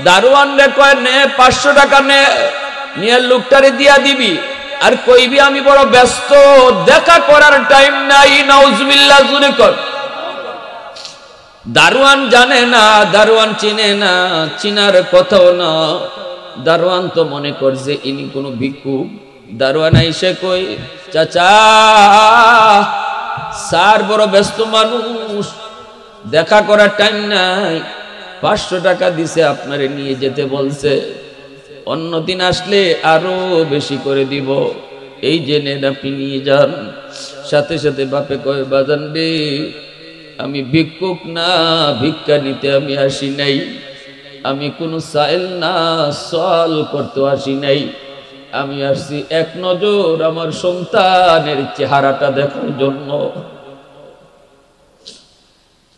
দারোয়ান রে কয় নে 500 টাকা নে, নিয়ে লোকটারে দিয়া দিবি, আর কইবি আমি বড় ব্যস্ত, দেখা করার টাইম নাই। নাউজুবিল্লাহ, জুরে কর। দারোয়ান জানে না, দারোয়ান চিনে না, চিনার কথাও না। দারোয়ান তো মনে করছে ইনি কোনো ভিক্ষুক। দারোয়ান এসে কই, চাচা স্যার বড় ব্যস্ত মানুষ, দেখা করার টাইম নাই, 500 টাকা দিছে, আপনারে নিয়ে যেতে বলছে, অন্যদিন আসলে আরো বেশি করে দিব, এই যে নেন আপনি নিয়ে যান। সাথে সাথে বাপে কয় বাজান রে, আমি ভিক্ষুক না, ভিক্ষা নিতে আমি আসি নাই, আমি কোনো সাইল না, সওয়াল করতে আসি নাই, আমি আসছি এক নজর আমার সন্তানের চেহারাটা দেখার জন্য।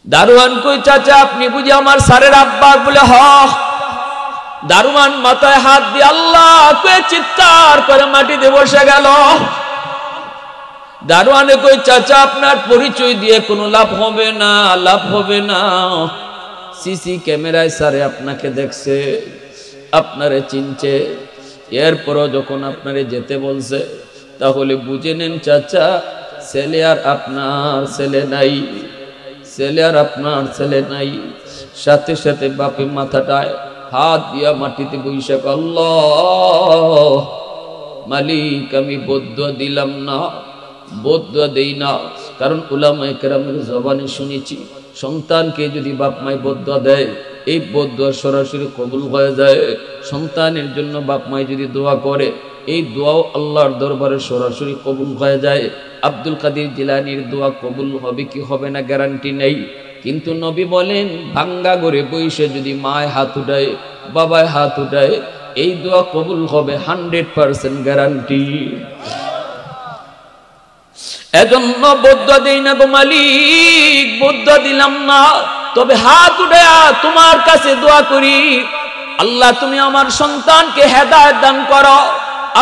দারোয়ান কই, চাচা আপনি বুঝি আমার স্যারের আব্বা? বলে হ। দারোয়ান মাথায় হাত দিয়ে আল্লাহ কয়ে চিৎকার করে মাটিতে বসে গেল। দারোয়ানে কই, চাচা আপনার পরিচয় দিয়ে কোনো লাভ হবে না, লাভ হবে না, সিসি ক্যামেরায় স্যারে আপনাকে দেখছে, আপনারে চিনছে, এরপরও যখন আপনারে যেতে বলছে, তাহলে বুঝে নেন চাচা, ছেলে আর আপনার ছেলে নাই, ছেলে আর আপনার ছেলে নাই। সাথে সাথে বাপে মাথাটায় হাত দিয়া মাটিতে বৈশাখ, আল্লাহ মালিক, আমি বদুয়া দিলাম না, বদুয়া দেই না, কারণ উলামায়ে কেরামের জবানে শুনেছি সন্তানকে যদি বাপ মাই বদুয়া দেয়, এই বদুয়া সরাসরি কবুল হয়ে যায়। সন্তানের জন্য বাপ মাই যদি দোয়া করে, এই দোয়াও আল্লাহর দরবারে সরাসরি কবুল হয়ে যায়। আব্দুল কাদের জিলানীর দোয়া কবুল হবে কি হবে না গ্যারান্টি নেই, কিন্তু নবী বলেন ভাঙ্গা ঘরে বসে যদি মায় হাত উঠায়, বাবায় হাত উঠায়, এই দোয়া কবুল হবে 100% গ্যারান্টি। এজন্য বদ্ধ দেই না গো মালিক, বদ্ধ দিলাম না, তবে হাত উঠে তোমার কাছে দোয়া করি, আল্লাহ তুমি আমার সন্তানকে হেদায়েত দান করো,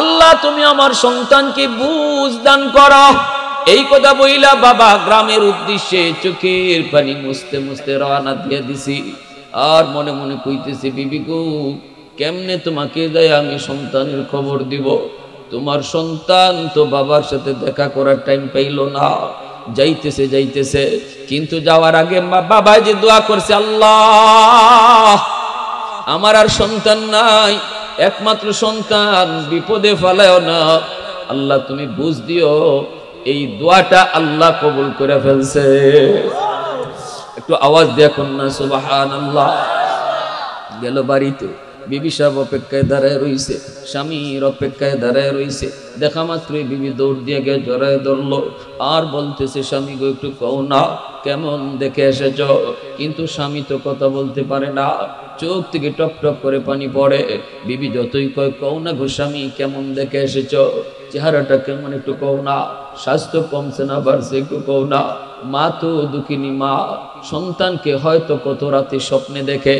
আল্লাহ তুমি আমার সন্তানকে বুঝ দান করো। এই কথা বইলা বাবা গ্রামের উদ্দেশ্যে চোখের পানি মুছতে মুছতে রওনা দিয়ে দিছি। আর মনে মনে কইতেছি, বিবি গো কেমনে তোমাকে দেয় আমি সন্তানের খবর দিব? তোমার সন্তান তো বাবার সাথে দেখা করার টাইম পাইল না, যাইতেছে যাইতেছে, কিন্তু যাওয়ার আগে বাবা যে দোয়া করছে, আল্লাহ আমার আর সন্তান নাই, একমাত্র সন্তান বিপদে ফেলায়ও না, আল্লাহ তুমি বুঝ দিও। এই দোয়াটা আল্লাহ কবুল করে ফেলছে। একটু আওয়াজ দেখুন না সুবহানাল্লাহ। গেল বাড়িতে, বিবি সাহেব অপেক্ষায় দাঁড়ায় রইছে, স্বামীর অপেক্ষায় দাঁড়ায় রইছে। দেখা মাত্রই বিবি দৌড় দিয়ে গিয়ে জড়ায় ধরলো আর বলতেছে, স্বামী গো একটু কও না কেমন দেখে এসেছ? কিন্তু স্বামী তো কথা বলতে পারে না, চোখ থেকে টপ টপ করে পানি পড়ে। বিবি যতই কয় কও না গো স্বামী কেমন দেখে এসেছ, চেহারাটা কেমন একটু কও না, স্বাস্থ্য কমছে না বাড়ছে একটু কও না। মা তো দুঃখিনী মা, সন্তানকে হয়তো কত রাতে স্বপ্নে দেখে,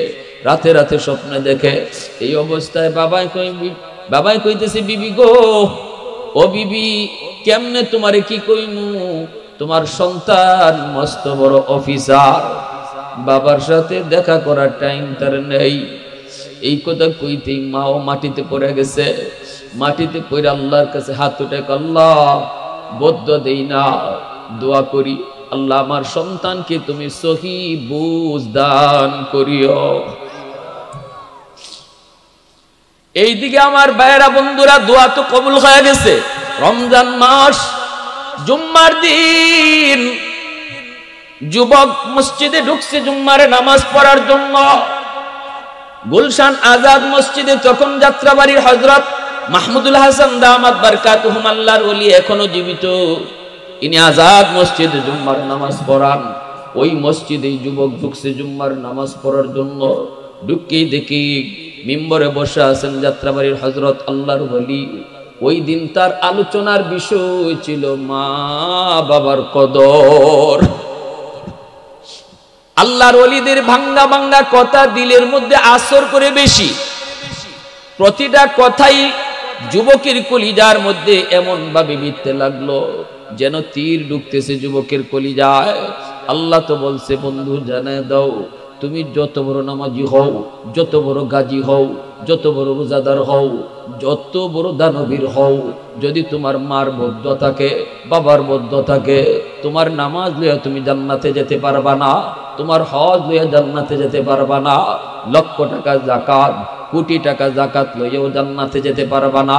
রাতে রাতে স্বপ্নে দেখে। এই অবস্থায় বাবাই কইতেছে, বিবি গো, ও বিবি কেমনে তোমারে কি কইমু, তোমার সন্তান মস্ত বড় অফিসার, বাবার সাথে দেখা করার টাইম তার নেই। এই কথা কইতেই মাও মাটিতে পড়ে গেছে। মাটিতে পড়ে আল্লাহর কাছে হাত উঠে, আল্লাহ বদ্ধ দেই না, দোয়া করি, আল্লাহ আমার সন্তানকে তুমি সহি বুঝ দান করিও। এইদিকে আমার ভাইয়েরা বন্ধুরা, দোয়া তো কবুল হয়ে গেছে। রমজান মাস, জুম্মার দিন, যুবক মসজিদে ঢুকছে জুম্মার নামাজ পড়ার জন্য। গুলশান আজাদ মসজিদে তখন যাত্রাবাড়ির হযরত মাহমুদুল হাসান দামাত বারকাতুহুম আল্লাহর ওলি এখনো জীবিত, ইনি আজাদ মসজিদে জুম্মার নামাজ পড়ান। ওই মসজিদেই যুবক ঢুকছে জুম্মার নামাজ পড়ার জন্য। ঢুকেই দেখি মিম্বরে বসে আছেন যাত্রাবাড়ির হযরত আল্লাহর ওলি। ওই দিন তার আলোচনার বিষয় ছিল মা বাবার কদর। আল্লাহর ওলিদের ভাঙ্গা ভাঙ্গা কথা দিলের মধ্যে আসর করে বেশি। প্রতিটা কথাই যুবকের কলিজার মধ্যে এমন ভাবে বিঁধতে লাগলো যেন তীর ঢুকতেছে যুবকের কলিজায়। আল্লাহ তো বলছে, বন্ধু জানায় দাও, তুমি যত বড় নামাজি হও, যত বড় গাজী হও, যত বড় রোজাদার হও, যত বড় দানবীর হও, যদি তোমার মার বদ্ধ থাকে, বাবার বদ্ধ থাকে, তোমার নামাজ লইয়া তুমি জান্নাতে যেতে পারবা না, তোমার হজ লইয়া জান্নাতে যেতে পারবা না, লক্ষ টাকা যাকাত, কোটি টাকা যাকাত লইয়াও জান্নাতে যেতে পারবা না।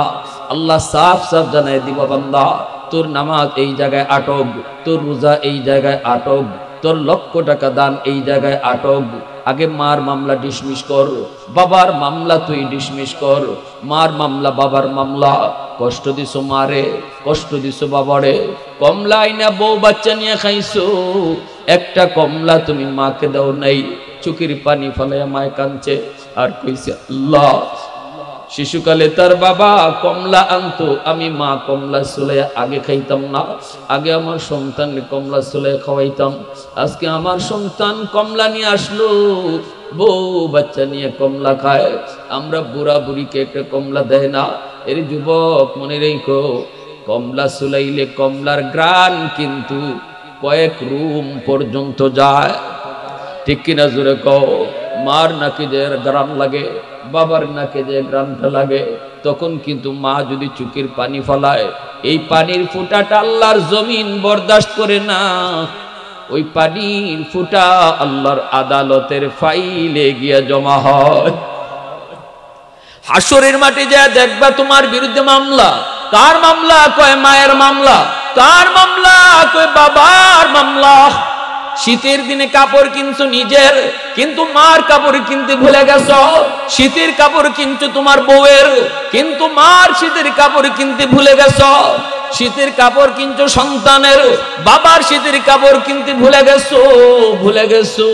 আল্লাহ সাফ সাফ জানায় দিব, বান্দা তোর নামাজ এই জায়গায় আটক, তোর রোজা এই জায়গায় আটক, তোর লক্ষ টাকা দান এই জায়গায় আটক। আগে মার মামলা ডিসমিস কর, বাবার মামলা তুই ডিসমিস কর। মার মামলা, বাবার মামলা, কষ্ট দিছো মারে, কষ্ট দিছো বাবারে, কমলা আইনা বউ বাচ্চা নিয়ে খাইছো, একটা কমলা তুমি মাকে দাও নাই। চোখের পানি ফলাইয়া মায় কাঁদছে আর কইছে, আল্লাহ শিশুকালে তার বাবা কমলা আনতো, আমি মা কমলা সুলাইয়া আগে খাইতাম না, আগে আমার সন্তানকে কমলা সুলাইয়া খাওয়াইতাম, আজকে আমার সন্তান কমলা নিয়ে আসলো, বউ বাচ্চা নিয়ে কমলা খায়, আমরা বুড়া বুড়িকে একটা কমলা দেয় না। এর যুবক মনে রেখো, কমলা সুলাইলে কমলার গ্রান কিন্তু কয়েক রুম পর্যন্ত যায়, ঠিক কিনা জোরে কও? মার নাকি যে গ্রান লাগে, বাবার নাকে যে গ্রানটা লাগে, তখন কিন্তু মা যদি চোখের পানি ফলায়, এই পানির ফোঁটাটা আল্লাহর জমিন বরদাস্ত করে না, ওই পানির ফোঁটা আল্লাহর আদালতের ফাইলে গিয়া জমা হয়। হাসরের মাঠে যা দেখবা তোমার বিরুদ্ধে মামলা। কার মামলা? কয় মায়ের মামলা। কার মামলা? কয় বাবার মামলা। শীতের দিনে কাপড় কিনছো নিজের, কিন্তু মার কাপড় কিনতে ভুলে গেছো। শীতের কাপড় কিনছো তোমার বউয়ের, কিন্তু মার শীতের কাপড় কিনতে ভুলে গেছো। শীতের কাপড় কিনছো সন্তানের, বাবার শীতের কাপড় কিনতে ভুলে গেছো, ভুলে গেছো।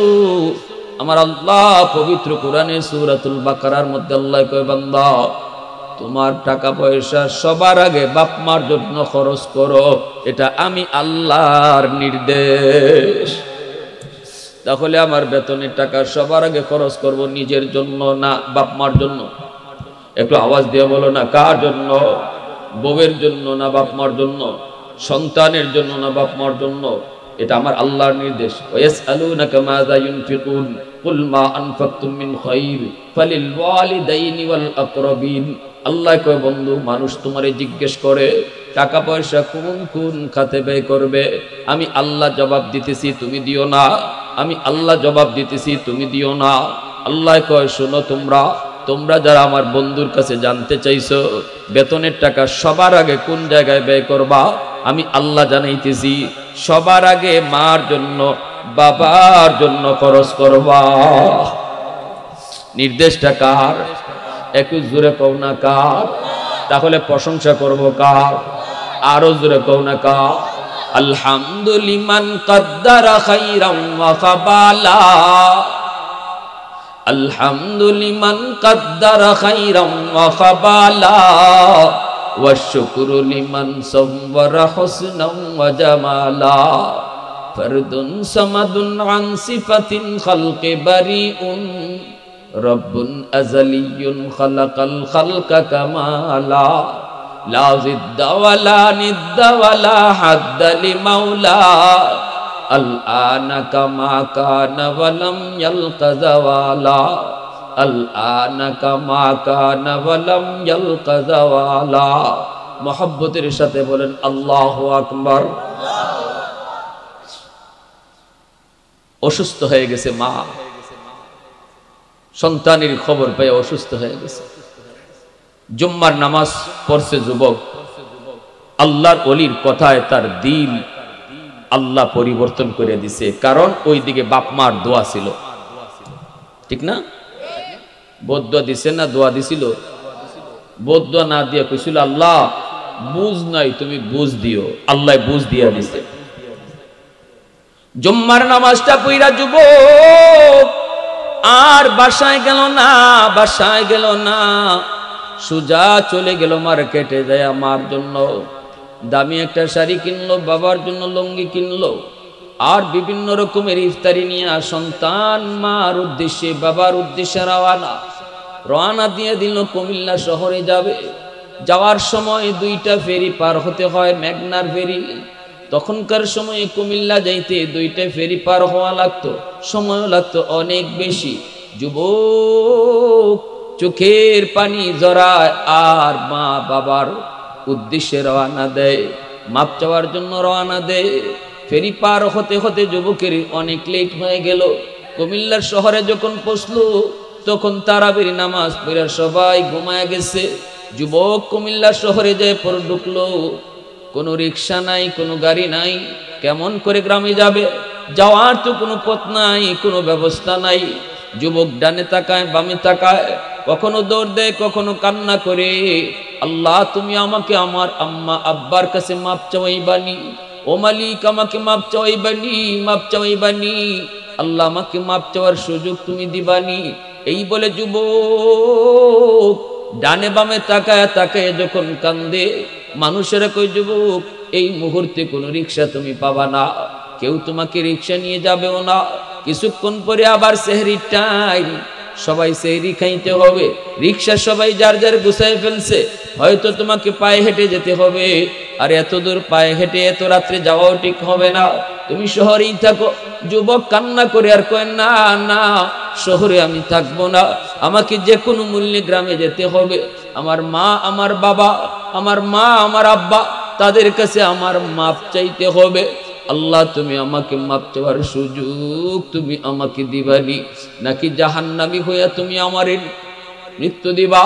আমার আল্লাহ পবিত্র কোরআনে সূরাতুল বাকারার মধ্যে আল্লাহ কয়, বান্দা তোমার টাকা পয়সা সবার আগে বাপ মার জন্য খরচ করো, এটা আমি আল্লাহর নির্দেশ। তাহলে আমার বেতনের টাকা সবার আগে খরচ করব নিজের জন্য না বাপ মার জন্য? একটু আওয়াজ দিয়ে বলো না, কার জন্য? বউয়ের জন্য না বাপ মার জন্য? সন্তানের জন্য না বাপ মার জন্য? এটা আমার আল্লাহর নির্দেশ। ওয়াসআলুনাকা মাযা ইউনফিকুন কুল মা আনফাকতুম মিন খায়র ফালিল ওয়ালিদাইনি ওয়াল আকরাবিন। আল্লাহ কয়, বন্ধু মানুষ তোমারে জিজ্ঞেস করে টাকা পয়সা কোন কোন খাতে ব্যয় করবে, আমি আল্লাহ জবাব দিতেছি, তুমি দিও না। আমি আল্লাহ জবাব দিতেছি, তুমি দিও না। আল্লাহ কয়, শোনো তোমরা যারা আমার বন্ধুর কাছে জানতে চাইছো বেতনের টাকা সবার আগে কোন জায়গায় ব্যয় করবা, আমি আল্লাহ জানাইতেছি সবার আগে মার জন্য বাবার জন্য খরচ করবা। নির্দেশটা কার? একটু জোরে কও না কার? তাহলে প্রশংসা করব কার? আরো জোরে কও না কার? আলহামদুলিমান কদ্দারা খাইরাম ওয়া ফাবালা, আলহামদুলিমান কদ্দারা খাইরাম ওয়া ফাবালা, ওয়া শুকরু লিমান সাওয়ারা হুসনাম ওয়া জামালা, ফরদুন সামাদুন আন সিফাতিন খালকি বারিউন, রব্বুন আযালিয়ুন খালাকাল খালকা কামালা, লা জিদ্দা ওয়ালা নিদ্দা ওয়ালা হাদ্দা লিমাওলা, আল আনা কামা কানা ওয়ালাম ইয়ালকা যাওয়ালা, আল আনা কামা কানা ওয়ালাম ইয়ালকা যাওয়ালা। মুহাব্বতের সাথে বলেন আল্লাহু আকবার। অসুস্থ হয়ে গেছে মা, সন্তানের খবর পেয়ে অসুস্থ হয়ে গেছে। জুম্মার নামাজ পড়ছে যুবক, আল্লাহর ওলির কথায় তার দিল আল্লাহ পরিবর্তন করে দিছে, কারণ ওই দিকে বাপ মার দোয়া ছিল, ঠিক না? বদদোয়া দিছে না দোয়া দিছিল? বদদোয়া না দিয়ে কইছিল আল্লাহ বুঝ নাই, তুমি বুঝ দিও। আল্লাহ বুঝ দিয়া দিছে। জুম্মার নামাজটা পড়া যুবক আর বাসায় গেল না, সুজা চলে গেল মার্কেটে যায় আমার জন্য দামি একটা শাড়ি কিনলো, বাবার জন্য লুঙ্গি কিনলো, আর বিভিন্ন রকমের ইফতারি নিয়ে সন্তান মার উদ্দেশ্যে বাবার উদ্দেশ্যে রওনা দিয়ে দিল কুমিল্লা শহরে যাবে। যাওয়ার সময় 2টা ফেরি পার হতে হয়, মেঘনার ফেরি। তখনকার সময়ে কুমিল্লা যাইতে 2টা ফেরি পার হওয়া লাগতো, সময়ও লাগতো অনেক বেশি। যুবক চোখের পানি জড়ায় আর মা বাবার উদ্দেশ্যে রওনা দেয়, মাপ চাওয়ার জন্য রওনা দেয়। ফেরি পার হতে হতে যুবকের অনেক লেট হয়ে গেল। কুমিল্লার শহরে যখন পৌঁছলো তখন তারাবির নামাজ পড়ে সবাই ঘুমায় গেছে। যুবক কুমিল্লা শহরে যায় পর ঢুকলো, কোনো রিক্সা নাই, কোনো গাড়ি নাই, কেমন করে গ্রামে যাবে? যাওয়ার তো কোনো পথ নাই, কোনো ব্যবস্থা নাই। যুবক ডানে তাকায় বামে তাকায়, কখনো দৌড় দেয়, কখনো কান্না করে, আল্লাহ তুমি আমাকে আমার আম্মা আব্বার কাছে মাপ চাওয়াইবানি, ও মালিক আমাকে মাপ চাওয়াইবানি, আল্লাহ আমাকে মাপ চাওয়ার সুযোগ তুমি দিবানি। এই বলে যুবক ডানে বামে তাকায় তাকায় যখন কান্দে, মানুষেরা কই যুবক এই মুহূর্তে কোনো রিক্সা তুমি পাবা না, কেউ তোমাকে রিক্সা নিয়ে যাবেও না। কিছুক্ষণ পরে আবার সেহরির টাইম, সবাই সেহরি খাইতে হবে, রিক্সা সবাই যার যার গুছায় ফেলছে, হয়তো তোমাকে পায়ে হেঁটে যেতে হবে। আর এত দূর পায়ে হেঁটে এত রাত্রে যাওয়াও ঠিক হবে না, তুমি শহরেই থাকো। যুবক কান্না করে আর কয় না না, শহরে আমি থাকবো না, আমাকে যে কোনো মূল্যে গ্রামে যেতে হবে। আমার মা আমার বাবা, আমার মা আমার আব্বা, তাদের কাছে আমার মাপ চাইতে হবে। আল্লাহ তুমি আমাকে মাপ চাওয়ার সুযোগ তুমি আমাকে দিবানি, নাকি জাহান্নামী হইয়া তুমি আমারে মৃত্যু দিবা,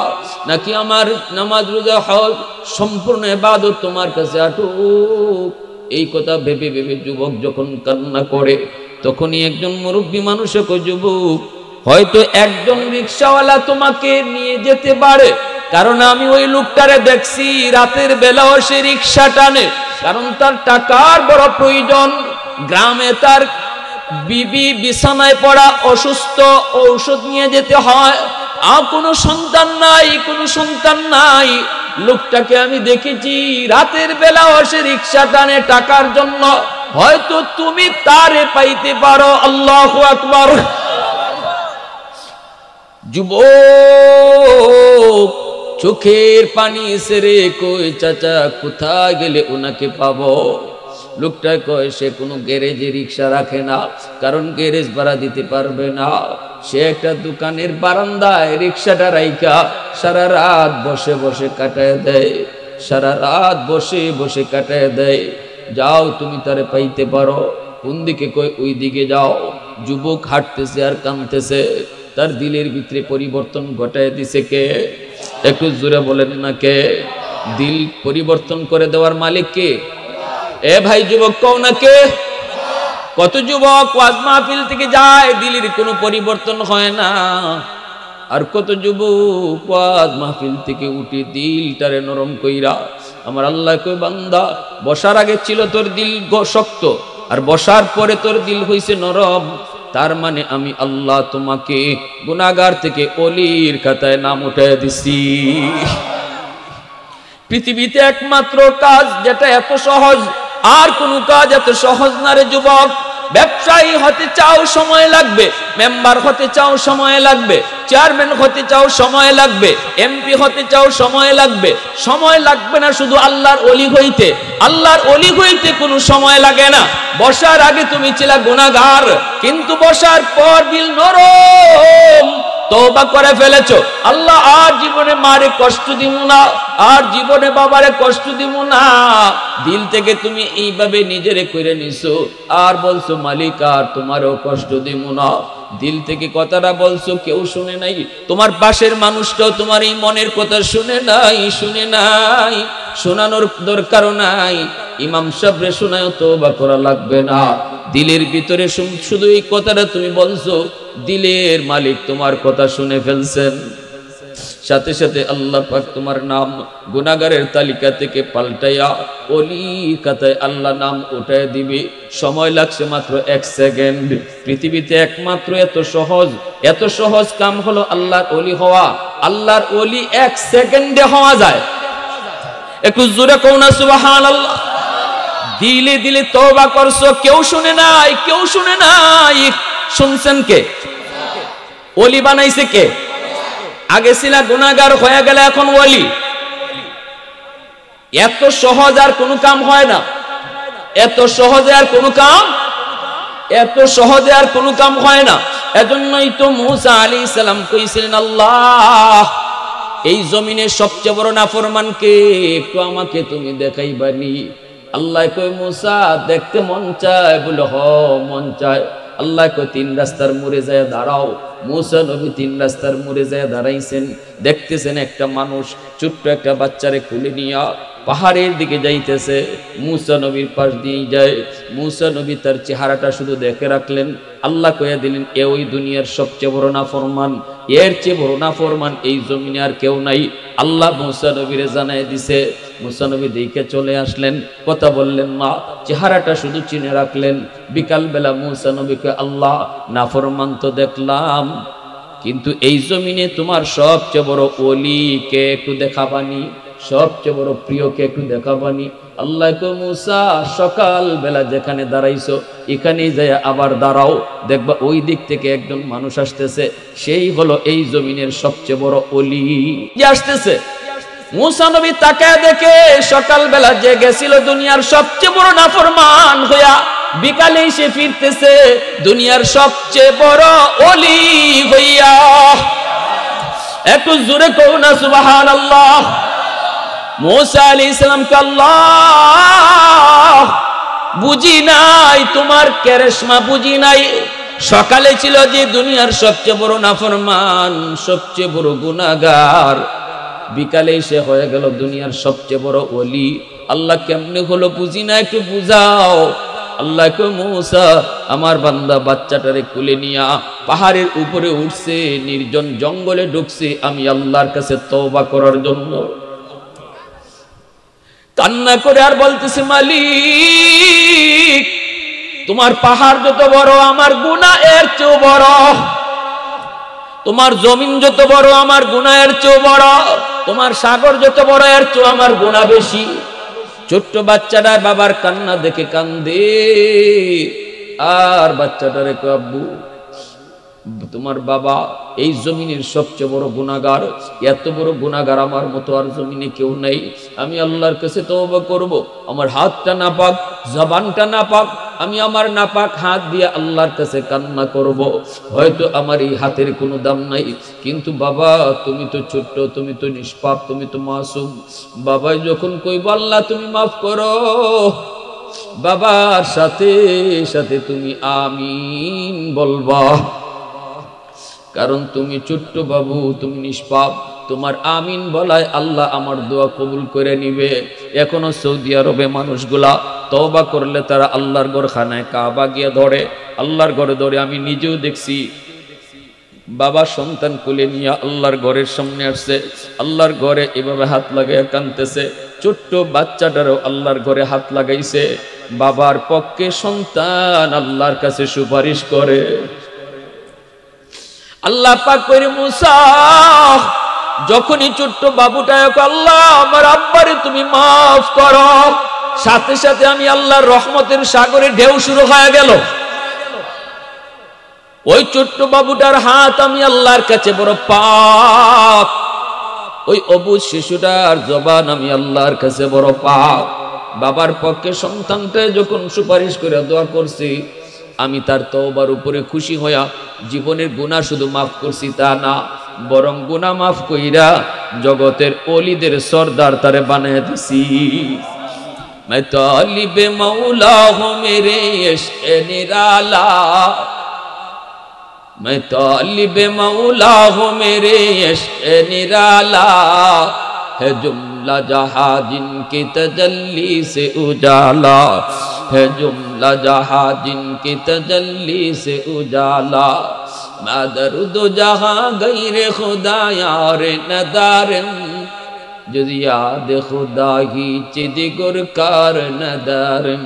নাকি আমার নামাজ রোজা হজ সম্পূর্ণ ইবাদত তোমার কাছে আটুক। এই কথা ভেবে ভেবে যুবক যখন কান্না করে তখনই একজন মুরব্বী মানুষে কই, যুবক, হয়তো একজন রিকশাওয়ালা তোমাকে নিয়ে যেতে পারে, কারণ আমি ওই লোকটারে দেখছি রাতের বেলাও সে রিকশা টানে, কারণ তার টাকার বড় প্রয়োজন। গ্রামে তার বিবি বিছানায় পড়া অসুস্থ, ঔষধ নিয়ে যেতে হয়, আর কোনো সন্তান নাই, কোনো সন্তান নাই। লোকটাকে আমি দেখেছি রাতের বেলাও সে রিকশা টানে টাকার জন্য, হয়তো তুমি তারে পাইতে পারো। আল্লাহু আকবার। যুবক চোখের পানি সেরে কই, চাচা কোথায় গেলে ওনাকে পাবো? লোকটা কয়, সে কোনো গ্যারেজে রিক্সা রাখে না, কারণ গ্যারেজ ভাড়া দিতে পারবে না। সে একটা দোকানের বারান্দায় রিক্সাটা রাইখা সারা রাত বসে বসে কাটায় দেয়, সারা রাত বসে বসে কাটায় দেয়। যাও, তুমি তারে পাইতে পারো। কোন দিকে? কই, ওই দিকে যাও। যুবক হাঁটতেছে আর কাঁদতেছে। তার দিলের ভিতরে পরিবর্তন ঘটায় দিছে কে? একটু জোরে বলেন না কে? দিল পরিবর্তন করে দেওয়ার মালিক কে? এ ভাই যুবক, কও না কে? কত যুবক ওয়াজ মাহফিল থেকে যায়, দিলের কোনো পরিবর্তন হয় না। আর কত যুবক ওয়াজ মাহফিল থেকে উঠে দিলটারে নরম কইরা, আমার আল্লাহ কই, বান্দা, বসার আগে ছিল তোর দিল শক্ত, আর বসার পরে তোর দিল হইছে নরম। তার মানে আমি আল্লাহ তোমাকে গুনাহগার থেকে ওলির খাতায় নাম উঠায় দিছি। পৃথিবীতে একমাত্র কাজ যেটা এত সহজ, আর কোন কাজ এত সহজ না রে যুবক। ব্যবসায়ী হতে চাও সময় লাগবে, মেম্বার হতে চাও সময় লাগবে, চেয়ারম্যান হতে চাও সময় লাগবে, এমপি হতে চাও সময় লাগবে। সময় লাগবে না শুধু আল্লাহর ওলি হইতে, আল্লাহর ওলি হইতে কোনো সময় লাগে না। বসার আগে তুমি ছিলা গুনাহগার, কিন্তু বসার পর দিল নরম, তওবা করে ফেলেছো। আল্লাহ আর জীবনে মারে কষ্ট দিব না, আর জীবনে বাবারে কষ্ট দিব না। দিল থেকে তুমি এইভাবে নিজেরে কইরে নিছো, আর বলছো মালিক আর তোমারও কষ্ট দিব না। দিল থেকে কথাটা বলছো, কেউ শুনে নাই। তোমার পাশের মানুষটাও তোমার এই মনের কথা শুনে নাই, শুনে নাই, শোনানোর দরকারও নাই। ইমাম সাহেবরে শোনায়ও তওবা করা লাগবে না। দিলের ভিতরে শুধু এই কথাটা তুমি বলছো, দিলের মালিক তোমার কথা শুনে ফেলছেন। সাথে সাথে আল্লাহ পাক তোমার নাম গুনাহগারের তালিকা থেকে পাল্টাইয়া ওলি খাতায় আল্লাহ নাম উঠায় দিবে। সময় লাগছে মাত্র 1 সেকেন্ড। পৃথিবীতে একমাত্র এত সহজ কাম হলো আল্লাহর ওলি হওয়া। আল্লাহর ওলি 1 সেকেন্ডে হওয়া যায়। একটু জোরে কও না সুবহানাল্লাহ। দিলে দিলে তওবা করছো, কেউ শুনে নাই, কেউ শুনে নাই। শুনছেন কে? ওলি বানাইছে কে? আগে ছিল গুনাহগার, হয়ে গেলে এখন ওলি। এত সহজ আর কোনো কাম হয় না, এত সহজে আর কোনো কাম, এত সহজে আর কোনো কাম হয় না। এজন্যই তো মুসা আলাইহিস সালাম কইছিলেন, আল্লাহ, এই জমিনের সবচেয়ে বড় নাফরমান কে? একটু আমাকে তুমি দেখাইবানি। আল্লাহ কই, মুসা দেখতে মন চায়? বলে হ, মন চায়। আল্লাহ কই, 3 রাস্তার মোড়ে যায় দাঁড়াও। মুসা নবী 3 রাস্তার মোড়ে যায় দাঁড়াইছেন। দেখতেছেন একটা মানুষ ছোট্ট একটা বাচ্চারে খুলে নিয়া পাহাড়ের দিকে যাইতেছে। মুসা নবীর পাশ দিয়ে যায়। মুসা নবী তার চেহারাটা শুধু দেখে রাখলেন। আল্লাহ কইয়া দিলেন, এ ওই দুনিয়ার সবচেয়ে বড় নাফরমান, এর চেয়ে বড় নাফরমান এই জমিনে আর কেউ নাই। আল্লাহ মুসা নবীরে জানায় দিছে। মুসা নবী দেখে চলে আসলেন, কথা বললেন না, চেহারাটা শুধু চিনে রাখলেন। বিকাল বেলা মুসা নবীকে, আল্লাহ, নাফরমান তো দেখলাম, কিন্তু এই জমিনে তোমার সবচেয়ে বড় ওলি কে একটু দেখাবানি, সবচেয়ে বড় প্রিয় কে একটু দেখাবানি। আল্লাহ কো, মুসা, সকাল বেলা যেখানে দাঁড়াইছো এখানেই যায় আবার দাঁড়াও, দেখবা ওই দিক থেকে একজন মানুষ আসতেছে, সেই হলো এই জমিনের সবচেয়ে বড় ওলি যে আসতেছে। মুসা নবী তাকায় দেখে সকাল বেলা যে গেছিল দুনিয়ার সবচেয়ে বড় নাফরমান হইয়া, বিকালে এসে ফিরতেছে দুনিয়ার সবচেয়ে বড় ওলি হইয়া। একটু জোরে কও না সুবহানাল্লাহ। মুসা আলাইহিস সালামকে, আল্লাহ, বুঝি নাই তোমার কেরেশমা, বুঝি নাই। সকালে ছিল যে দুনিয়ার সবচেয়ে বড় নাফরমান, সবচেয়ে বড় গুনাহগার, বিকালে সে হয়ে গেল দুনিয়ার সবচেয়ে বড় ওলি। আল্লাহ কেমনে হলো বুঝি না, একটু বুঝাও। আল্লাহ কয় মূসা আমার বান্দা বাচ্চাটারে কুলে নিয়া পাহাড়ের উপরে উঠছে, নির্জন জঙ্গলে ঢুকছে আমি আল্লাহর কাছে তওবা করার জন্য। কান্না করে আর বলতেছে মালিক তোমার পাহাড় যত বড় আমার গুনাহ এর চেয়ে বড়, তোমার জমিন যত বড় আমার গুনাহ এর চেয়ে বড়, তোমার সাগর যত বড় এর চেয়ে আমার গুনাহ বেশি। ছোট্ট বাচ্চাটা বাবার কান্না দেখে কান্দে আর বাচ্চাটারে কয় আব্বু তোমার বাবা এই জমিনের সবচেয়ে বড় গুনাহগার, এত বড় গুনাহগার আমার মতো আর জমিনে কেউ নাই, আমি আল্লাহর কাছে তওবা করব। আমার হাতটা নাপাক, জবানটা নাপাক, আমি আমার নাপাক হাত দিয়ে আল্লাহর কাছে কান্না করব। হয়তো আমার এই হাতের কোনো দাম নাই, কিন্তু বাবা তুমি তো ছোট্ট, তুমি তো নিষ্পাপ, তুমি তো মাসুম। বাবা যখন কইব আল্লাহ তুমি মাফ করো, বাবার সাথে সাথে তুমি আমিন বলবা, কারণ তুমি ছোট্ট বাবু, তুমি নিষ্পাপ, তোমার আমিন বলায় আল্লাহ আমার দোয়া কবুল করে নিবে। এখনো সৌদি আরবে মানুষগুলা তওবা করলে তারা আল্লাহর ঘরখানায় কাবা গিয়ে ধরে, আল্লাহর ঘরে ধরে। আমি নিজেও দেখছি বাবা সন্তান কোলে নিয়ে আল্লাহর ঘরের সামনে আসছে, আল্লাহর ঘরে এভাবে হাত লাগাইয়া কাঁদতেছে। ছোট্ট বাচ্চাটারও আল্লাহর ঘরে হাত লাগাইছে। বাবার পক্ষে সন্তান আল্লাহর কাছে সুপারিশ করে। আল্লাহ পাক কইরে মূসা যখনই ছোট্ট বাবুটা আল্লাহ আমার আব্বারে তুমি মাফ করো, সাথে সাথে আমি আল্লাহর রহমতের সাগরে ঢেউ শুরু হয়ে গেল। ওই ছোট্ট বাবুটার হাত আমি আল্লাহর কাছে বড় পাক, ওই অবুঝ শিশুটার জবান আমি আল্লাহর কাছে বড় পাক। বাবার পক্ষে সন্তানটা যখন সুপারিশ করে দোয়া করছি, আমি তার তওবার উপরে খুশি হইয়া জীবনের গুনাহ শুধু মাফ করছি তা না, বরং গুনাহ মাফ কইরা জগতের ওলিদের সরদার তারে বানায় দিছি। मैं तालिब मौला हूँ मेरे इश्क़ निराला, मैं तालिब मौला हूँ मेरे इश्क़ निराला, है जुमला जहाँ जिनकी तजल्ली से उजाला, है जुमला जहाँ जिनकी तजल्ली से उजाला, मैं दर्द जहाँ गैर खुदा यार नदारम, যদি याद खुदा ही चिदिगुर कार नदारम,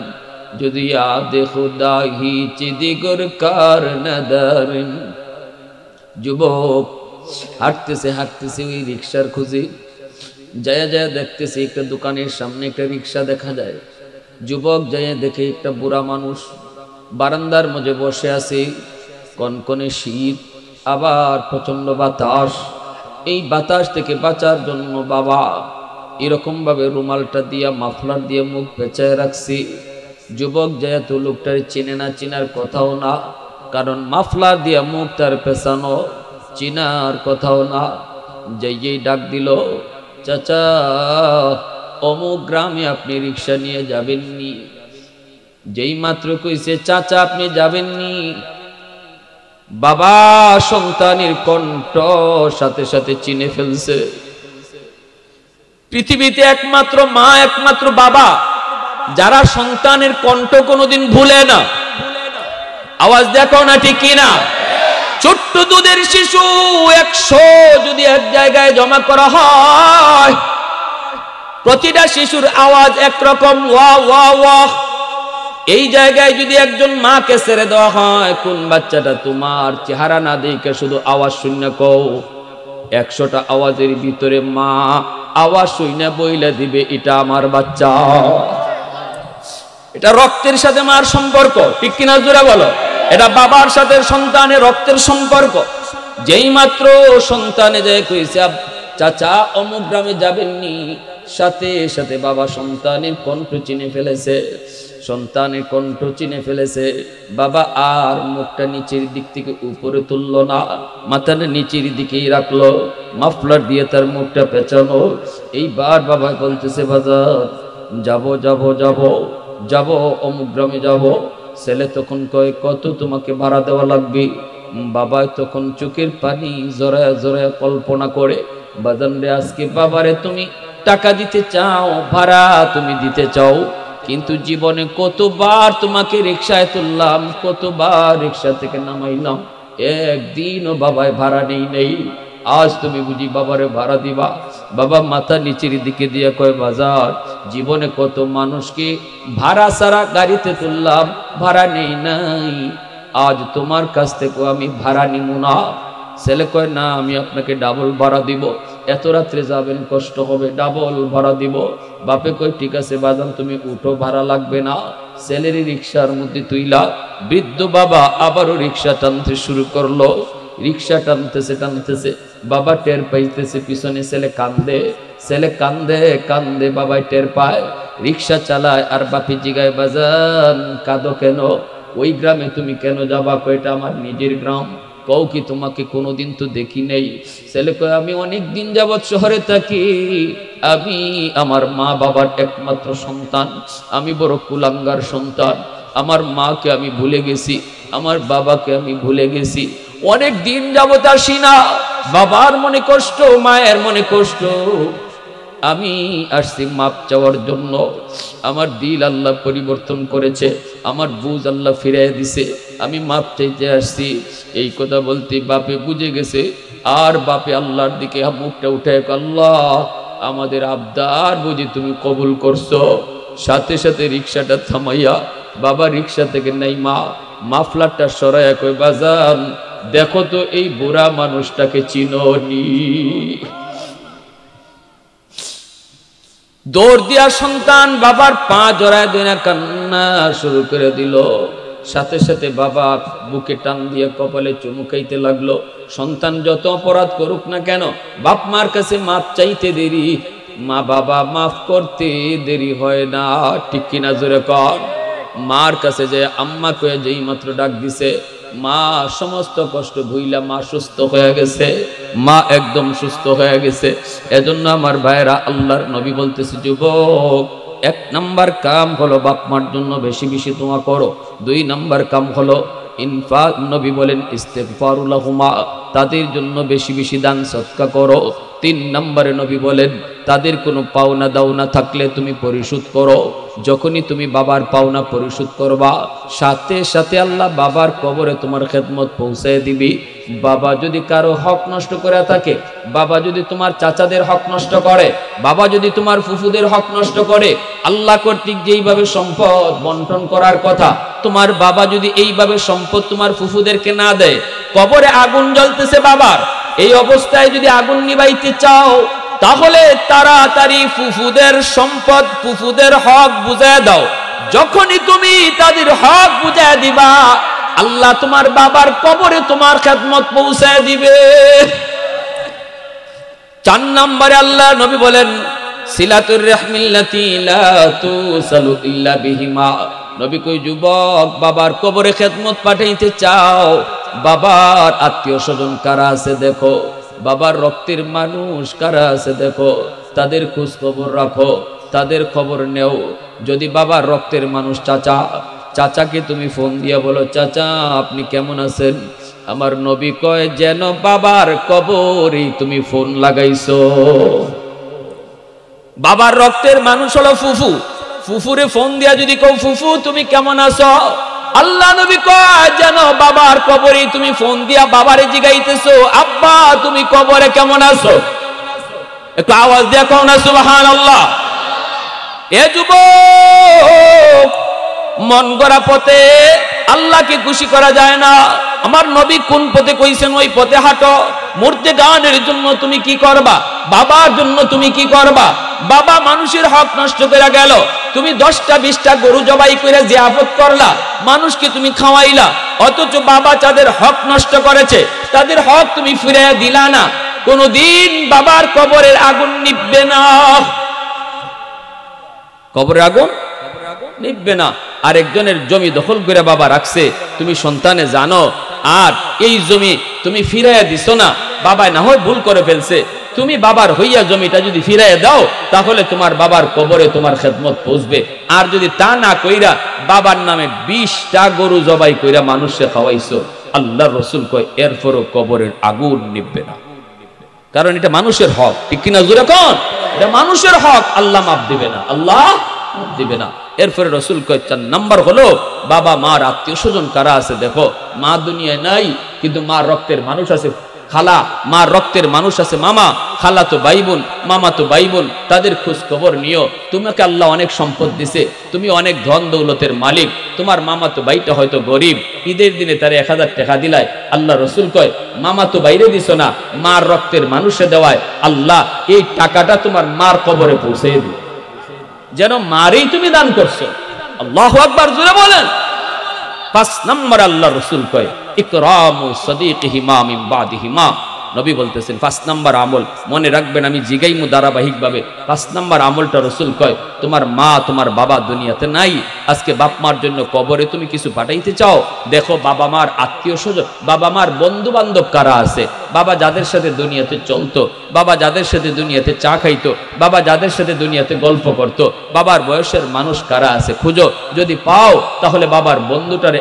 যদি याद खुदा ही चिदिगुर कार नदारम। যুবক হাঁটতেছে হাঁটতেছে ওই রিকশার খুঁজে যায় যায় দেখতেছে একটা দোকানের সামনে একটা রিকশা দেখা যায়। যুবক যায় দেখে একটা বুড়া মানুষ বারান্দার মধ্যে বসে আছে, কনকনে শীত আবার প্রচন্ড বাতাস। এই বাতাস থেকে বাঁচার জন্য বাবা এরকম ভাবে রুমালটা দিয়া মাফলার দিয়ে মুখ পেঁচায় রাখছি। যুবক যেহেতু লোকটার চিনে না, চিনার কথাও না, কারণ মাফলার দিয়া মুখ তার পেছানো, চিনার কথাও না। যেই ডাক দিল চাচা অমুক গ্রামে আপনি রিক্সা নিয়ে যাবেননি, যেই মাত্র কইছে চাচা আপনি যাবেননি, বাবা সন্তানের কণ্ঠ সাথে সাথে চিনে ফেলছে। পৃথিবীতে একমাত্র মা, একমাত্র বাবা যারা সন্তানের কণ্ঠ কোনোদিন ভুলে না। আওয়াজ দেখো না ঠিক কিনা? ছোট্ট দুধের শিশু 100 যদি এক জায়গায় জমা করা হয়, প্রতিটা শিশুর আওয়াজ একরকম, ওয়া ওয়া ওয়া। এই জায়গায় যদি একজন মাকে ছেড়ে দেওয়া হয়, কোন বাচ্চাটা তোমার চেহারা না দেখে শুধু আওয়াজ শুনে কও, 100টা আওয়াজের ভিতরে মা আওয়াজ শুনে বইলে দিবে এটা আমার বাচ্চা। এটা রক্তের সাথে মার সম্পর্ক, ঠিক কিনা জোরে বলো? এটা বাবার সাথে সন্তানের রক্তের সম্পর্ক। যেই মাত্র সন্তানে যায় কইছে চাচা অমুক গ্রামে যাবেননি, সাথে সাথে বাবা সন্তানের কণ্ঠ চিনে ফেলেছে, সন্তানের কণ্ঠ চিনে ফেলেছে। বাবা আর মুখটা নিচের দিক থেকে উপরে তুলল না, মাথাটা নিচের দিকেই রাখলো, মাফলার দিয়ে তার মুখটা পেঁচানো। এইবার বাবা বলতেছে বাজার যাব যাব যাব যাব অমুক গ্রামে যাব। ছেলে তখন কয় কত তোমাকে ভাড়া দেওয়া লাগবে? বাবা তখন চোখের পানি জড়ায় জড়ায় কল্পনা করে, বাজান রে আজকে বাবারে তুমি টাকা দিতে চাও, ভাড়া তুমি দিতে চাও, কিন্তু জীবনে কতবার তোমাকে রিকশায় তুললাম, কতবার রিকশা থেকে নামাইলাম, একদিনও বাবায় ভাড়া নেই। আজ তুমি বুঝি বাবারে ভাড়া দিবা? বাবা মাথা নিচের দিকে দিয়ে কয়, বাজার জীবনে কত মানুষকে ভাড়া ছাড়া গাড়িতে তুললাম, ভাড়া নেই নাই, আজ তোমার কাছ থেকে আমি ভাড়া নিব না। ছেলে কয়, না আমি আপনাকে ডাবল ভাড়া দিব, এত রাত্রে যাবেন কষ্ট হবে, ডাবল ভাড়া দিব। বাপে কয়, ঠিক আছে বাজান তুমি উঠো, ভাড়া লাগবে না। ছেলেরই রিক্সার মধ্যে তুইলা বৃদ্ধ বাবা আবারও রিক্সা টানতে শুরু করলো। রিক্সা টানতেছে টানতেছে বাবা টের পাইতেছে পিছনে ছেলে কান্দে, ছেলে কান্দে কান্দে বাবাই টের পায়, রিক্সা চালায়। আর বাপি জিগায়, বাজান কাঁদো কেন? ওই গ্রামে তুমি কেন যাবা? কয়টা আমার নিজের গ্রাম। কও কি তোমাকে কোনোদিন তো দেখি নেই। ছেলে কয়, আমি অনেক দিন যাবৎ শহরে থাকি, আমি আমার মা বাবার একমাত্র সন্তান, আমি বড় কুলাঙ্গার সন্তান, আমার মাকে আমি ভুলে গেছি, আমার বাবাকে আমি ভুলে গেছি, অনেক দিন যাবৎ আসি না, বাবার মনে কষ্ট, মায়ের মনে কষ্ট, আমি আসছি মাপ চাওয়ার জন্য। আমার দিল আল্লাহ পরিবর্তন করেছে, আমার বুঝ আল্লাহ ফিরাই দিছে, আমি মাপ চাইতে আসছি। এই কথা বলতে বাপে বুঝে গেছে। আর বাপে আল্লাহর দিকে মুখটা উঠে, আল্লাহ আমাদের আবদার বুঝি তুমি কবুল করছো। সাথে সাথে রিক্সাটা থামাইয়া বাবা রিক্সা থেকে নাই মা মাফলারটা সরাইয়া কই, বাজান দেখো তো এই বুড়া মানুষটাকে চিনোনি? দৌড় দিয়া সন্তান বাবার পা জড়ায় দিয়ে কান্না শুরু করে দিল। সাথে সাথে বাবা বুকে টান দিয়ে কপালে চুমু খাইতে লাগলো। সন্তান যত অপরাধ করুক না কেন, বাপ মার কাছে মাপ চাইতে দেরি, মা বাবা মাফ করতে দেরি হয় না। ঠিক কিনা জোরে কর? মার কাছে যে আম্মা কয়ে যেই মাত্র ডাক দিছে, মা সমস্ত কষ্ট ভুইলা মা সুস্থ হয়ে গেছে, মা একদম সুস্থ হয়ে গেছে। এজন্য আমার ভাইরা, আল্লাহর নবী বলতেছে, যুবক এক নাম্বার কাম হলো বাপ মার জন্য বেশি বেশি দোয়া করো। 2 নাম্বার কাম হলো ইনফাক, নবী বলেন ইস্তেগফারুল লাহুমা, তাদের জন্য বেশি বেশি দান সদকা করো। 3 নম্বরে নবী বলেন তাদের কোনো পাওনা দাওনা থাকলে তুমি পরিশোধ করো। যখনই তুমি বাবার পাওনা পরিশোধ করবা, সাথে সাথে আল্লাহ বাবার কবরে তোমার খেদমত পৌঁছায় দিবি। বাবা যদি কারো হক নষ্ট করে থাকে, বাবা যদি তোমার চাচাদের হক নষ্ট করে, বাবা যদি তোমার ফুফুদের হক নষ্ট করে, আল্লাহ কর্তৃক যেইভাবে সম্পদ বন্টন করার কথা, তোমার বাবা যদি এইভাবে সম্পদ তোমার ফুফুদেরকে না দেয়, কবরে আগুন জ্বলতেছে বাবার, এই অবস্থায় যদি আগুন নিভাইতে চাও, তাহলে তাড়াতাড়ি ফুফুদের সম্পদ, ফুফুদের হক বুঝায় দাও। যখনই তুমি তাদের হক বুঝায় দিবা, আল্লাহ তোমার বাবার কবরে তোমার খেদমত পৌঁছায় দিবে। 4 নম্বরে আল্লাহ নবী বলেন সিলাতুর রাহমিল্লাতি লা তুসালু ইল্লা বিহিমা। নবী কই, যুবক বাবার কবরে খেদমত পাঠাইতে চাও, বাবার আত্মীয় স্বজন কারা আছে দেখো, বাবার রক্তের মানুষ কারা আছে দেখো, তাদের খোঁজ খবর রাখো, তাদের খবর নেও। যদি বাবার রক্তের মানুষ চাচা, চাচাকে তুমি ফোন দিয়া বলো, চাচা আপনি কেমন আছেন? আমার নবী কয়, যেন বাবার কবরে তুমি ফোন লাগাইছো। বাবার রক্তের মানুষ হলো ফুফু, ফুফুরে ফোন দিয়া যদি কও, ফুফু তুমি কেমন আছো, আল্লাহ নবী কয় যেন বাবার কবরে তুমি ফোন দিয়া বাবারে জিগাইতেছো, আব্বা তুমি কবরে কেমন আছো? একটু আওয়াজ দিয়া কও না সুবহানাল্লাহ। এ যুবক, মন গড়া পথে আল্লাহকে খুশি করা যায় না। আমার নবী কোন পথে কইছেন ওই পথে হাঁটো। মূর্তি গানের জন্য তুমি কি করবা, বাবার জন্য তুমি কি করবা? বাবা মানুষের হক নষ্ট করে গেল, তুমি 10টা 20টা গরু জবাই করে জিয়াফত করলা, মানুষকে তুমি খাওয়াইলা, অথচ বাবা যাদের হক নষ্ট করেছে তাদের হক তুমি ফিরিয়ে দিলা না। কোনদিন বাবার কবরের আগুন নিভবে না, কবরের আগুন নিভবে না। আরেকজনের জমি দখল করে বাবা রাখছে, তুমি সন্তানে জানো, আর এই জমি তুমি ফিরাইয়া দিছো না, বাবা না হয় ভুল করে ফেলছে, তুমি বাবার হইয়া জমিটা যদি ফিরাইয়া দাও, তাহলে তোমার বাবার কবরে তোমার খেদমত পৌঁছবে। আর যদি তা না কইরা বাবার নামে 20টা গরু জবাই কইরা মানুষকে খাওয়াইছো, আল্লাহর রাসূল কয় এরপরও কবরের আগুন নিভবে না, কারণ এটা মানুষের হক। ঠিক কিনা জোরে কোন? এটা মানুষের হক, আল্লাহ মাফ দিবে না, আল্লাহ দিবে না। এরপরে রসুল কয় 4 নাম্বার হলো বাবা মার আত্মীয় স্বজন কারা আছে দেখো। মা দুনিয়ায় নাই কিন্তু মার রক্তের মানুষ আছে খালা, মার রক্তের মানুষ আছে মামা, খালা তো ভাই বোন, মামা তো ভাই বোন, তাদের খোঁজ খবর নিও। তোমাকে আল্লাহ অনেক সম্পদ দিছে, তুমি অনেক ধন দৌলতের মালিক, তোমার মামা তো ভাইটা হয়তো গরিব, ঈদের দিনে তারে 1000 টাকা দিলায়, আল্লাহ রসুল কয় মামা তো বাইরে দিছ না, মার রক্তের মানুষে দেওয়ায় আল্লাহ এই টাকাটা তোমার মার কবরে পৌঁছে দিও, যেন মারেই তুমি দান করছো। আল্লাহু আকবার, জোরে বলেন। 5 নম্বর আল্লাহ রসুল কয় ইকরামু সাদিকিহিমা মিন বাদিহিমা। নবী বলতেছেন 5 নাম্বার আমল, মনে রাখবেন আমি জিগাইমু ধারাবাহিকভাবে। 5 নাম্বার আমলটা রসুল কয় তোমার মা তোমার বাবা দুনিয়াতে নাই, আজকে বাপ মার জন্য কবরে তুমি কিছু পাঠাইতে চাও, দেখো বাবা মার আত্মীয় স্বজন, বাবা মার বন্ধু বান্ধব কারা আছে, বাবা যাদের সাথে দুনিয়াতে চলতো, বাবা যাদের সাথে দুনিয়াতে চা খাইতো, বাবা যাদের সাথে দুনিয়াতে গল্প করতো, বাবার বয়সের মানুষ কারা আছে খুঁজো, যদি পাও তাহলে বাবার বন্ধুটারে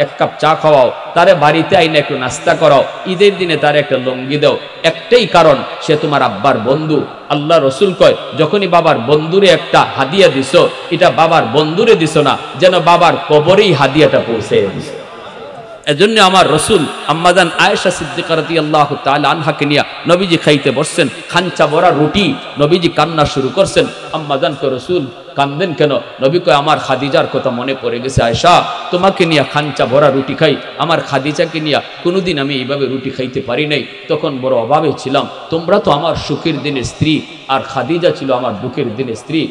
এক কাপ চা খাওয়াও, তারে বাড়িতে আইনে একটু নাস্তা করাও, ঈদের দিনে তার একটা লঙ্গি দাও, একটাই কারণ সে তোমার আব্বার বন্ধু। আল্লাহ রসুল কয় যখনই বাবার বন্ধুরে একটা হাদিয়া দিছো, এটা বাবার বন্ধুরে দিছো না, যেন বাবার কবরেই হাদিয়াটা পৌঁছে দিছো। এজন্য আমার রসুল আম্মাজান আয়েশা সিদ্দিকা রাদিয়াল্লাহু তাআলা আনহাকে নিয়ে নবীজি খাইতে বসছেন, খাঞ্চা ভরা রুটি, নবীজি কান্না শুরু করছেন। আম্মাজান কয় রসুল কান্দেন কেন? নবী কয় আমার খাদিজার কথা মনে পড়ে গেছে, আয়েশা তোমাকে নিয়ে খাঞ্চা ভরা রুটি খাই, আমার খাদিজাকে নিয়ে কোনোদিন আমি এইভাবে রুটি খাইতে পারি নাই, তখন বড় অভাবে ছিলাম, তোমরা তো আমার সুখের দিনের স্ত্রী আর খাদিজা ছিল আমার দুঃখের দিনের স্ত্রী,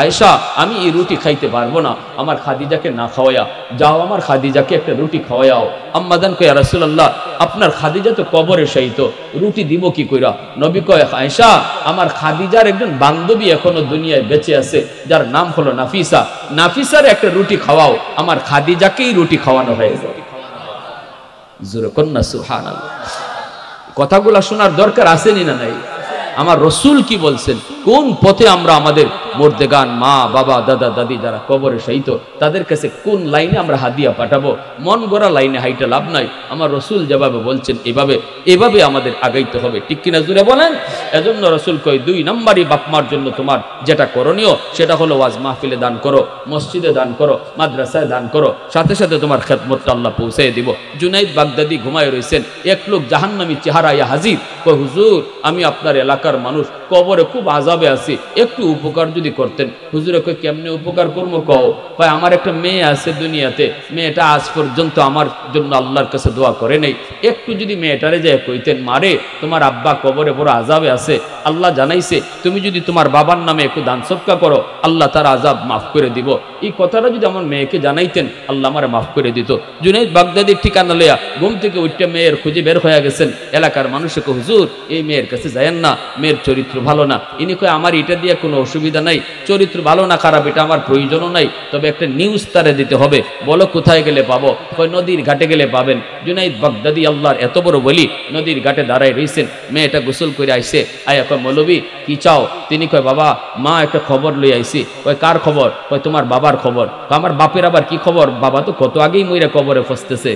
আয়েশা আমি এই রুটি খাইতে পারবো না, আমার খাদিজাকে না খাওয়ায়া যাও, আমার খাদিজাকে একটা রুটি খাওয়াও। আম্মাজান কয় ইয়া রাসূলুল্লাহ আপনার খাদিজা তো কবরে শায়িত, রুটি দিব কি কইরা? নবী কয় আয়েশা আমার খাদিজার একজন বান্ধবী এখনো দুনিয়ায় বেঁচে আছে, যার নাম হলো নাফিসা, নাফিসার একটা রুটি খাওয়াও, আমার খাদিজাকেই রুটি খাওয়ানো হয়ে যাবে। জোরে কন্যা সুবহানাল্লাহ। কথাগুলা শোনার দরকার আসেনি না নাই? আমার রসুল কি বলছেন, কোন পথে আমরা আমাদের মুর্দেগান মা বাবা দাদা দাদি যারা কবরে শায়িত তাদের কাছে কোন লাইনে আমরা হাদিয়া পাঠাবো? মন গড়া লাইনে হাইটা লাভ নাই। আমার রসুল যেভাবে বলছেন এভাবে আমাদের আগাইতে হবে, ঠিক কিনা জুড়ে বলেন? এজন্য রসুল কয় 2 নম্বরই বাপমার জন্য তোমার যেটা করণীয় সেটা হলো ওয়াজ মাহফিলে দান করো, মসজিদে দান করো, মাদ্রাসায় দান করো, সাথে সাথে তোমার খেদমতটা আল্লাহ পৌঁছে দিব। জুনাইদ বাগদাদি ঘুমায় রয়েছেন, এক লোক জাহান্নামী চেহারা ইয়া হাজির, কয় হুজুর আমি আপনার এলাকার মানুষ, কবরে খুব আযাবে আছি, একটু উপকার যদি করতেন। হুজুরে কয় কেমনে উপকার করবো কও? কয় আমার একটা মেয়ে আছে দুনিয়াতে, মেয়েটা আজ পর্যন্ত আমার জন্য আল্লাহর কাছে দোয়া করে নাই, একটু যদি মেয়েটারে যায় কইতেন মারে তোমার আব্বা কবরে বড় আযাবে আছে, আল্লাহ জানাইছে তুমি যদি তোমার বাবার নামে একটু দান সদকা করো আল্লাহ তার আযাব মাফ করে দিব। এই কথাটা যদি আমার মেয়েকে জানাইতেন আল্লাহ আমারে মাফ করে দিত। জুনাইদ বাগদাদির ঠিকানা লইয়া ঘুম থেকে উঠতে মেয়ের খুঁজে বের হয়ে গেছেন। এলাকার মানুষকে হুজুর এই মেয়ের কাছে যায়েন না, মেয়ের চরিত্র ভালো না। ইনি কয় আমার এটা দিয়ে কোনো অসুবিধা নাই, চরিত্র ভালো না খারাপ এটা আমার প্রয়োজনও নাই, তবে একটা নিউজ তারে দিতে হবে। বলো কোথায় গেলে পাবো? কয় নদীর ঘাটে গেলে পাবেন। জুনাইদ বাগদাদি আল্লাহর এত বড় বলি নদীর ঘাটে দাঁড়ায় রয়েছেন, মেয়েটা গোসল করে আইসে, আয়া কয় মৌলবী কি চাও? তিনি কয় বাবা মা একটা খবর লই আইছি। কয় কার খবর? কয় তোমার বাবার খবর। আমার বাপের আবার কি খবর? বাবা তো কত আগেই মইরা কবরে ফসতেছে,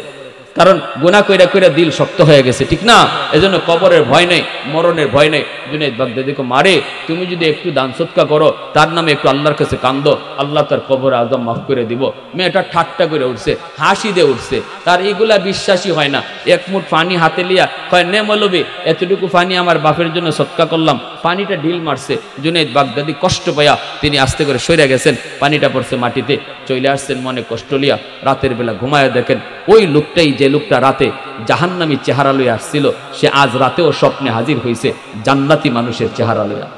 কারণ গুনাহ কইরা কইরা দিল শক্ত হয়ে গেছে, ঠিক না? এজন্য কবরের ভয় নেই, মরণের ভয় নেই। জুনাইদ বাগদাদি কো মারে তুমি যদি একটু দান সদকা করো, তার নামে একটু আল্লাহর কাছে কান্দো, আল্লাহ তার কবর আযম মাফ করে দিব। মেয়েটা ঠাট্টা করে উঠছে, হাসি দিয়ে উঠছে, তার এগুলা বিশ্বাসই হয় না। এক মুঠ পানি হাতে লিয়া কয় নে মৌলবী এতটুকু পানি আমার বাপের জন্য সদকা করলাম। পানিটা ঢিল মারছে, জুনাইদ বাগদাদি কষ্ট পাইয়া তিনি আস্তে করে সরে গেছেন, পানিটা পড়ছে মাটিতে, চলে আসছেন মনে কষ্ট লিয়া। রাতের বেলা ঘুমায় দেখেন ওই লোকটাই যে লোকটা রাতে জাহান্নামী চেহারা লইয়া আসছিল, সে আজ রাতেও স্বপ্নে হাজির হয়েছে জান্নাতি মানুষের চেহারা লইয়া।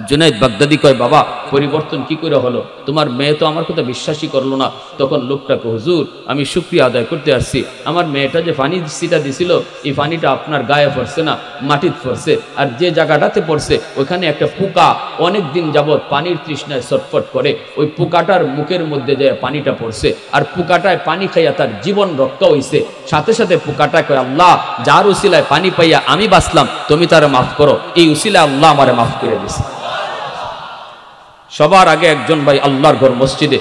জুনাইদ বাগদাদি কয় বাবা পরিবর্তন কি করে হলো? তোমার মেয়ে তো আমার কথা বিশ্বাসই করলো না। তখন লোকটাকে হুজুর আমি শুকরিয়া আদায় করতে আসছি, আমার মেয়েটা যে পানি সিটা দিছিল এই পানিটা আপনার গায়ে পড়ছে না, মাটিতে পড়ছে, আর যে জায়গাটাতে পড়ছে ওইখানে একটা পোকা অনেক দিন যাবৎ পানির তৃষ্ণায় ছটফট করে, ওই পোকাটার মুখের মধ্যে যে পানিটা পড়ছে, আর পোকাটায় পানি খাইয়া তার জীবন রক্ষা হইছে। সাথে সাথে পোকাটা কয় আল্লাহ যার উসিলায় পানি পাইয়া আমি বাঁচলাম তুমি তারে মাফ করো, এই উসিলায় আল্লাহ আমারে মাফ করে দিছে। সবার আগে একজন ভাই আল্লাহর ঘর মসজিদে